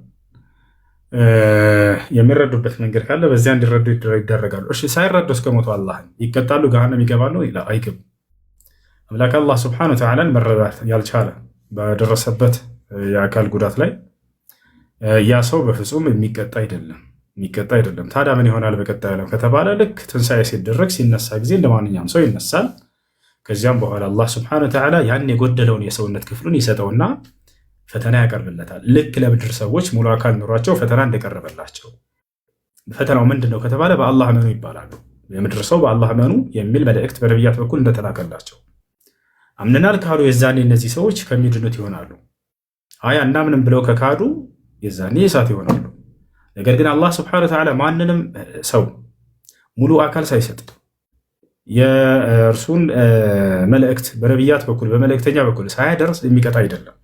የሚረዱበት መንገድ ካለ በዚያ እንዲረዱ ይደረጋሉ። እሺ፣ ሳይረዱ እስከ ሞቱ አላህን ይቀጣሉ? ገሃነም ይገባሉ? አይገቡ። አምላክ አላህ ስብሐነሁ ወተዓላን መረዳት ያልቻለ በደረሰበት የአካል ጉዳት ላይ ያ ሰው በፍጹም የሚቀጣ አይደለም። ታዲያ ምን ይሆናል በቀጣዩ ዓለም ከተባለ ልክ ትንሣኤ ሲደረግ ሲነሳ ጊዜ እንደ ማንኛውም ሰው ይነሳል። ከዚያም በኋላ አላህ ስብሐነሁ ወተዓላ ያን የጎደለውን የሰውነት ክፍሉን ይሰጠውና ፈተና ያቀርብለታል። ልክ ለምድር ሰዎች ሙሉ አካል ኑሯቸው ፈተና እንደቀረበላቸው። ፈተናው ምንድን ነው ከተባለ በአላህ መኑ ይባላሉ። የምድር ሰው በአላህ መኑ የሚል መልእክት በነቢያት በኩል እንደተላከላቸው አምነናል ካሉ የዛኔ እነዚህ ሰዎች ከሚድኑት ይሆናሉ። አይ አናምንም ብለው ከካዱ የዛኔ እሳት ይሆናሉ። ነገር ግን አላህ ስብሐነሁ ወተዓላ ማንንም ሰው ሙሉ አካል ሳይሰጥ የእርሱን መልእክት በነቢያት በኩል በመልእክተኛ በኩል ሳያደርስ የሚቀጣ አይደለም።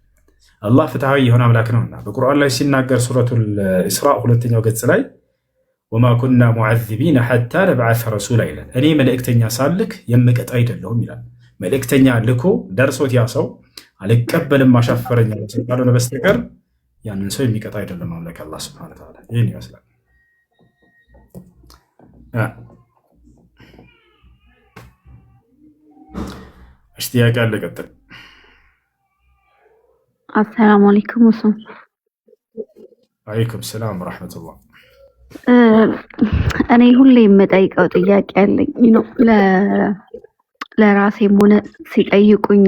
አላህ ፍትሐዊ የሆነ አምላክ ነውና በቁርአን ላይ ሲናገር ሱረቱል ኢስራእ 2ኛው ገጽ ላይ ወማ ኩና ሙዐዚቢነ ሐታ ነብዐሰ ረሱላ ይላል። እኔ መልእክተኛ ሳልክ የምቀጣ አይደለሁም ይላል። መልእክተኛ ልኮ ደርሶት ያ ሰው አልቀበልም አሻፈረኝ ካልሆነ በስተቀር ያንን ሰው የሚቀጣ አይደለም አምላክ አላህ ሱብሓነሁ ወተዓላ። ይህን ይመስላል። ጥያቄ አለ? ቀጥል። አሰላሙ አለይኩም ወሰላም። አለይኩም ሰላም ወራህመቱላህ። እኔ ሁሌ የምጠይቀው ጥያቄ አለኝ ነው ለራሴም ሆነ ሲጠይቁኝ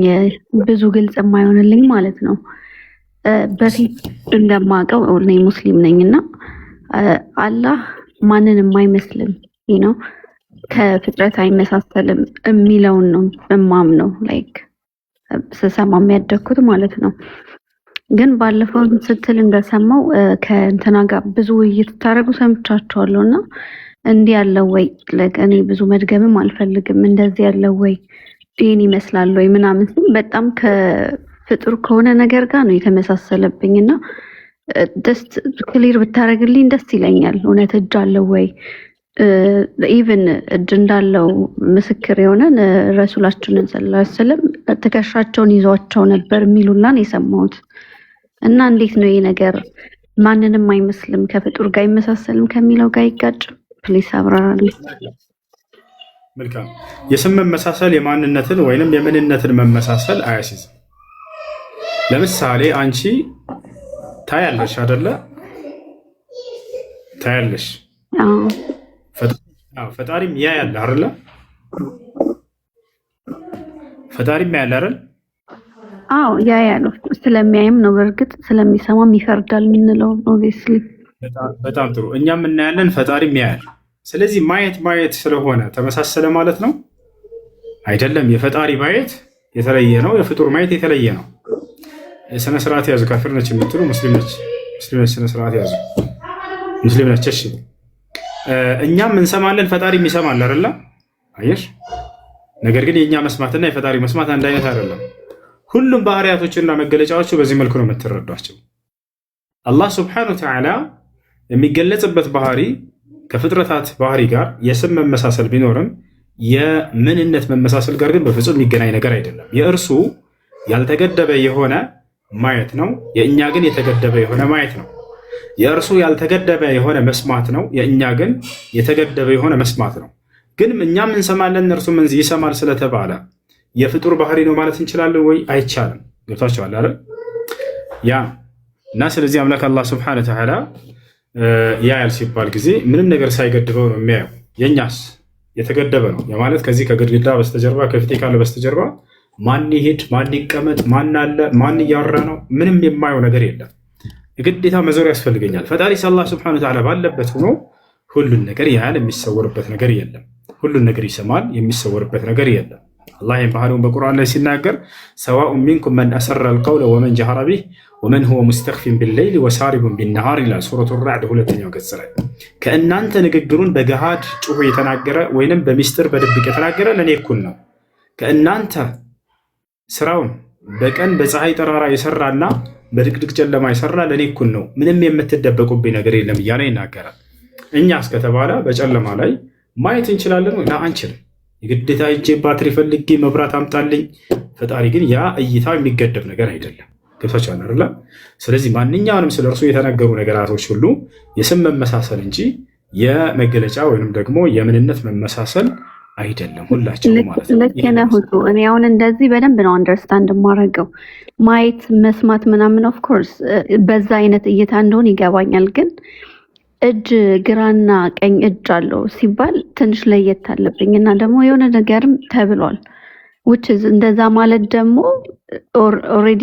ብዙ ግልጽ የማይሆንልኝ ማለት ነው። በፊት እንደማውቀው እኔ ሙስሊም ነኝና አላህ ማንንም አይመስልም ነው ከፍጥረት አይመሳሰልም የሚለውን ነው እማምነው ላይክ ስሰማ የሚያደግኩት ማለት ነው። ግን ባለፈው ስትል እንደሰማው ከእንትና ጋር ብዙ ውይይት ታደርጉ ሰምቻቸዋለሁ እና እንዲህ ያለው ወይ እኔ ብዙ መድገምም አልፈልግም እንደዚህ ያለው ወይ ይህን ይመስላል ወይ ምናምን በጣም ከፍጡር ከሆነ ነገር ጋር ነው የተመሳሰለብኝ እና ደስ ክሊር ብታደርግልኝ ደስ ይለኛል። እውነት እጅ አለው ወይ ኢቭን እጅ እንዳለው ምስክር የሆነ ረሱላችንን ሰለላሁ ዐለይሂ ወሰለም ትከሻቸውን ይዟቸው ነበር የሚሉላን የሰማሁት እና እንዴት ነው ይሄ ነገር ማንንም አይመስልም ከፍጡር ጋር አይመሳሰልም ከሚለው ጋር ይጋጭ? ፕሊስ አብራራልኝ። መልካም። የስም መመሳሰል የማንነትን ወይንም የምንነትን መመሳሰል አያሲዝም። ለምሳሌ አንቺ ታያለሽ አይደለ? ታያለሽ። ፈጣሪም ያያል አይደለ? ፈጣሪም ያያል አይደል? አዎ ያያል። ስለሚያይም ነው በእርግጥ ስለሚሰማም ይፈርዳል የምንለው ኦብቪየስሊ። በጣም ጥሩ። እኛም እናያለን፣ ፈጣሪም ያያል። ስለዚህ ማየት ስለሆነ ተመሳሰለ ማለት ነው አይደለም። የፈጣሪ ማየት የተለየ ነው፣ የፍጡር ማየት የተለየ ነው። ስነ ስርዓት ያዙ። ካፊር ነች የምትሉ ሙስሊም ነች ስነ ስርዓት ያዙ። ሙስሊም ነች። እሺ እኛም እንሰማለን፣ ፈጣሪም ይሰማል አይደለ? አየሽ። ነገር ግን የእኛ መስማትና የፈጣሪ መስማት አንድ አይነት አይደለም። ሁሉም ባህሪያቶችና መገለጫዎቹ በዚህ መልኩ ነው የምትረዷቸው። አላህ ሱብሓነሁ ወተዓላ የሚገለጽበት ባህሪ ከፍጥረታት ባህሪ ጋር የስም መመሳሰል ቢኖርም የምንነት መመሳሰል ጋር ግን በፍጹም የሚገናኝ ነገር አይደለም። የእርሱ ያልተገደበ የሆነ ማየት ነው፣ የእኛ ግን የተገደበ የሆነ ማየት ነው። የእርሱ ያልተገደበ የሆነ መስማት ነው፣ የእኛ ግን የተገደበ የሆነ መስማት ነው። ግን እኛም እንሰማለን እርሱም ይሰማል ስለተባለ የፍጡር ባህሪ ነው ማለት እንችላለን ወይ? አይቻልም። ገብታችኋል አይደል? ያ እና ስለዚህ አምላክ አላህ ሱብሓነሁ ወተዓላ ያያል ሲባል ጊዜ ምንም ነገር ሳይገድበው ነው የሚያየው። የእኛስ የተገደበ ነው ማለት ከዚህ ከግድግዳ በስተጀርባ ከፊቴ ካለ በስተጀርባ ማን ይሄድ ማን ይቀመጥ ማን አለ ማን እያወራ ነው ምንም የማየው ነገር የለም። የግዴታ መዞር ያስፈልገኛል። ፈጣሪ አላህ ሱብሓነሁ ወተዓላ ባለበት ሆኖ ሁሉን ነገር ያያል፣ የሚሰወርበት ነገር የለም። ሁሉን ነገር ይሰማል፣ የሚሰወርበት ነገር የለም። አላህ ባህሪውን በቁርአን ላይ ሲናገር ሰዋኡን ሚንኩም መን አሰረ አልቀውለ ወመን ጀሀረ ቢህ ወመን ሁወ ሙስተኽፊን ቢለይሊ ወሳሪቡን ቢነሃር ይላል ሱረቱ ራዕድ 2ኛው ገጽ ላይ። ከእናንተ ንግግሩን በገሃድ ጩሁ የተናገረ ወይንም በሚስጥር በድብቅ የተናገረ ለእኔ እኩል ነው። ከእናንተ ስራውን በቀን በፀሐይ ጠራራ የሰራና በድቅድቅ ጨለማ የሰራ ለእኔ እኩል ነው፣ ምንም የምትደበቁብኝ ነገር የለም እያለ ይናገራል። እኛ እስከተባለ በጨለማ ላይ ማየት እንችላለን ወይ? አንችልም። የግዴታ እጄ ባትሪ ፈልጌ መብራት አምጣልኝ። ፈጣሪ ግን ያ እይታ የሚገደብ ነገር አይደለም። ገብታችኋል አይደል? ስለዚህ ማንኛውንም ስለ እርሱ የተነገሩ ነገራቶች ሁሉ የስም መመሳሰል እንጂ የመገለጫ ወይንም ደግሞ የምንነት መመሳሰል አይደለም። ሁላችን ማለት ነው። ልክ ነህ ሁቱ። እኔ አሁን እንደዚህ በደንብ ነው አንደርስታንድ የማደርገው። ማየት መስማት ምናምን ኦፍኮርስ በዛ አይነት እይታ እንደሆን ይገባኛል። ግን እጅ ግራና ቀኝ እጅ አለው ሲባል ትንሽ ለየት አለብኝ እና ደግሞ የሆነ ነገርም ተብሏል which is እንደዛ ማለት ደግሞ ኦሬዲ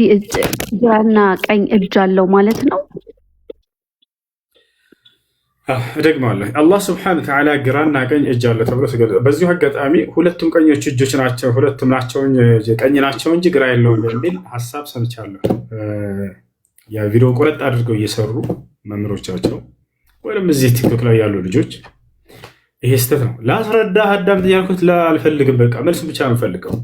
ግራና ቀኝ እጅ አለው ማለት ነው። እደግማለሁ። አላህ ሱብሓነሁ ወተዓላ ግራና ቀኝ እጅ አለ ተብሎ ተገልጿል። በዚሁ አጋጣሚ ሁለቱም ቀኞች እጆች ናቸው፣ ሁለቱም ናቸው ቀኝ ናቸው እንጂ ግራ የለውም የሚል ሀሳብ ሰምቻለሁ። የቪዲዮ ቆረጥ አድርገው እየሰሩ መምህሮቻቸው ወይም እዚህ ቲክቶክ ላይ ያሉ ልጆች ይሄ ስህተት ነው። ላስረዳህ አዳምጥ ያልኩት አልፈልግም፣ በቃ መልስ ብቻ ነው የምፈልገው።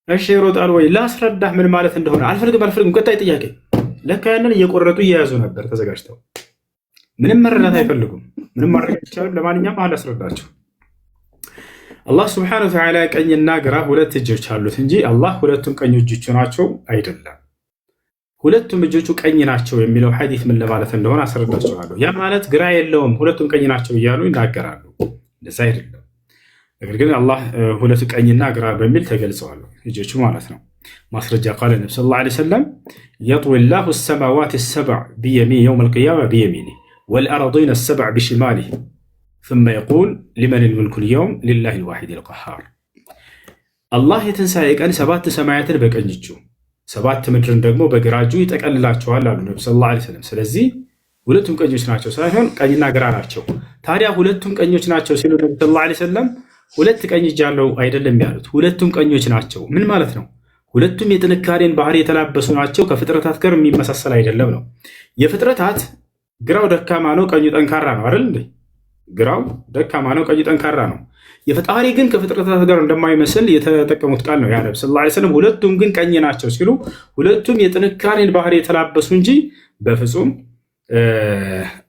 እሺ ይሮጣል ወይ ላስረዳህ ምን ማለት እንደሆነ አልፈልግም። ቀጣይ ጥያቄ። ለካ ያንን እየቆረጡ እየያዙ ነበር ተዘጋጅተው። ምንም መረዳት አይፈልጉም። ምንም ማድረግ አይቻልም። ለማንኛውም አላስረዳቸው። አላህ ስብሐነሁ ወተዓላ ቀኝና ግራ ሁለት እጆች አሉት እንጂ አላህ ሁለቱም ቀኝ እጆቹ ናቸው አይደለም። ሁለቱም እጆቹ ቀኝ ናቸው የሚለው ሐዲስ ምን ለማለት እንደሆነ አስረዳቸዋለሁ። ያ ማለት ግራ የለውም ሁለቱም ቀኝ ናቸው እያሉ ይናገራሉ። እንደዛ አይደለም። ነገር ግን አላህ ሁለቱ ቀኝና ግራ በሚል ተገልጸዋል እጆቹ ማለት ነው። ማስረጃ ቃለ ነብዩ ሰለላሁ ዐለይሂ ወሰለም የጥዊ ላሁ ሰማዋት ሰብዕ ቢየሚን የውም አልቂያማ ቢየሚኒ ወልአርዲነ ሰብዕ ቢሽማሊህ ثم يقول لمن الملك اليوم لله الواحد القهار አላህ የትንሣኤ ቀን ሰባት ሰማያትን በቀኝ እጁ ሰባት ምድርን ደግሞ በግራ እጁ ይጠቀልላቸዋል አሉ ነብዩ ሰለላሁ ዐለይሂ ወሰለም። ስለዚህ ሁለቱም ቀኞች ናቸው ሳይሆን ቀኝና ግራ ናቸው። ታዲያ ሁለቱም ቀኞች ናቸው ሲሉ ነብዩ ሰለላሁ ዐለይሂ ወሰለም ሁለት ቀኝ እጅ ያለው አይደለም ያሉት፣ ሁለቱም ቀኞች ናቸው። ምን ማለት ነው? ሁለቱም የጥንካሬን ባህሪ የተላበሱ ናቸው። ከፍጥረታት ጋር የሚመሳሰል አይደለም ነው። የፍጥረታት ግራው ደካማ ነው፣ ቀኙ ጠንካራ ነው አይደል እንዴ? ግራው ደካማ ነው፣ ቀኙ ጠንካራ ነው። የፈጣሪ ግን ከፍጥረታት ጋር እንደማይመስል የተጠቀሙት ቃል ነው ያ ነብዩ ሰለላሁ ዐለይሂ ወሰለም። ሁለቱም ግን ቀኝ ናቸው ሲሉ ሁለቱም የጥንካሬን ባህሪ የተላበሱ እንጂ በፍጹም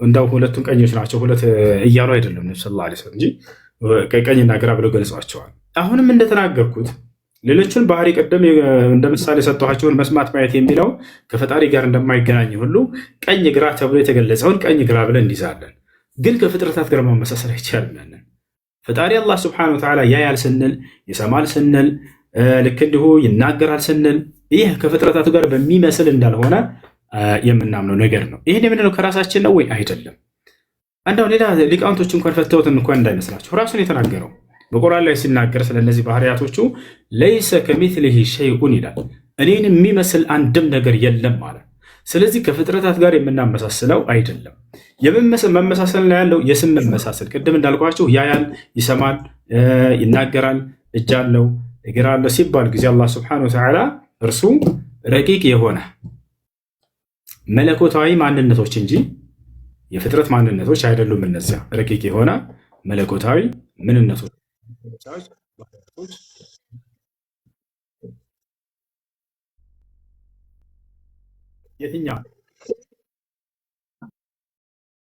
እንደው ሁለቱም ቀኞች ናቸው ሁለት እያሉ አይደለም ነብዩ ሰለላሁ ዐለይሂ ወሰለም እንጂ ቀኝና ግራ ብለው ገልጸዋቸዋል። አሁንም እንደተናገርኩት ሌሎቹን ባህሪ ቀደም እንደ ምሳሌ ሰጥቷቸውን መስማት ማየት የሚለው ከፈጣሪ ጋር እንደማይገናኝ ሁሉ ቀኝ ግራ ተብሎ የተገለጸውን ቀኝ ግራ ብለን እንይዛለን። ግን ከፍጥረታት ጋር ማመሳሰል አይቻልም። ያንን ፈጣሪ አላህ ስብሐነሁ ወተዓላ ያያል ስንል ይሰማል ስንል ልክ እንዲሁ ይናገራል ስንል ይህ ከፍጥረታቱ ጋር በሚመስል እንዳልሆነ የምናምነው ነገር ነው። ይህን የምንለው ከራሳችን ነው ወይ? አይደለም። አንዳው ሌላ ሊቃውንቶች እንኳን ፈተውትን እንኳን እንዳይመስላችሁ ራሱን የተናገረው በቁርአን ላይ ሲናገር ስለነዚህ ባህሪያቶቹ ለይሰ ከሚስሊሂ ሸይኡን ይላል። እኔን የሚመስል አንድም ነገር የለም ማለት። ስለዚህ ከፍጥረታት ጋር የምናመሳስለው አይደለም። መመሳሰል ላይ ያለው የስም መመሳሰል፣ ቅድም እንዳልኳችሁ ያያል፣ ይሰማል፣ ይናገራል፣ እጅ አለው፣ እግር አለው ሲባል ጊዜ አላህ ሱብሓነሁ ወተዓላ እርሱ ረቂቅ የሆነ መለኮታዊ ማንነቶች እንጂ የፍጥረት ማንነቶች አይደሉም። እነዚያ ረቂቅ የሆነ መለኮታዊ ምንነቶች የትኛው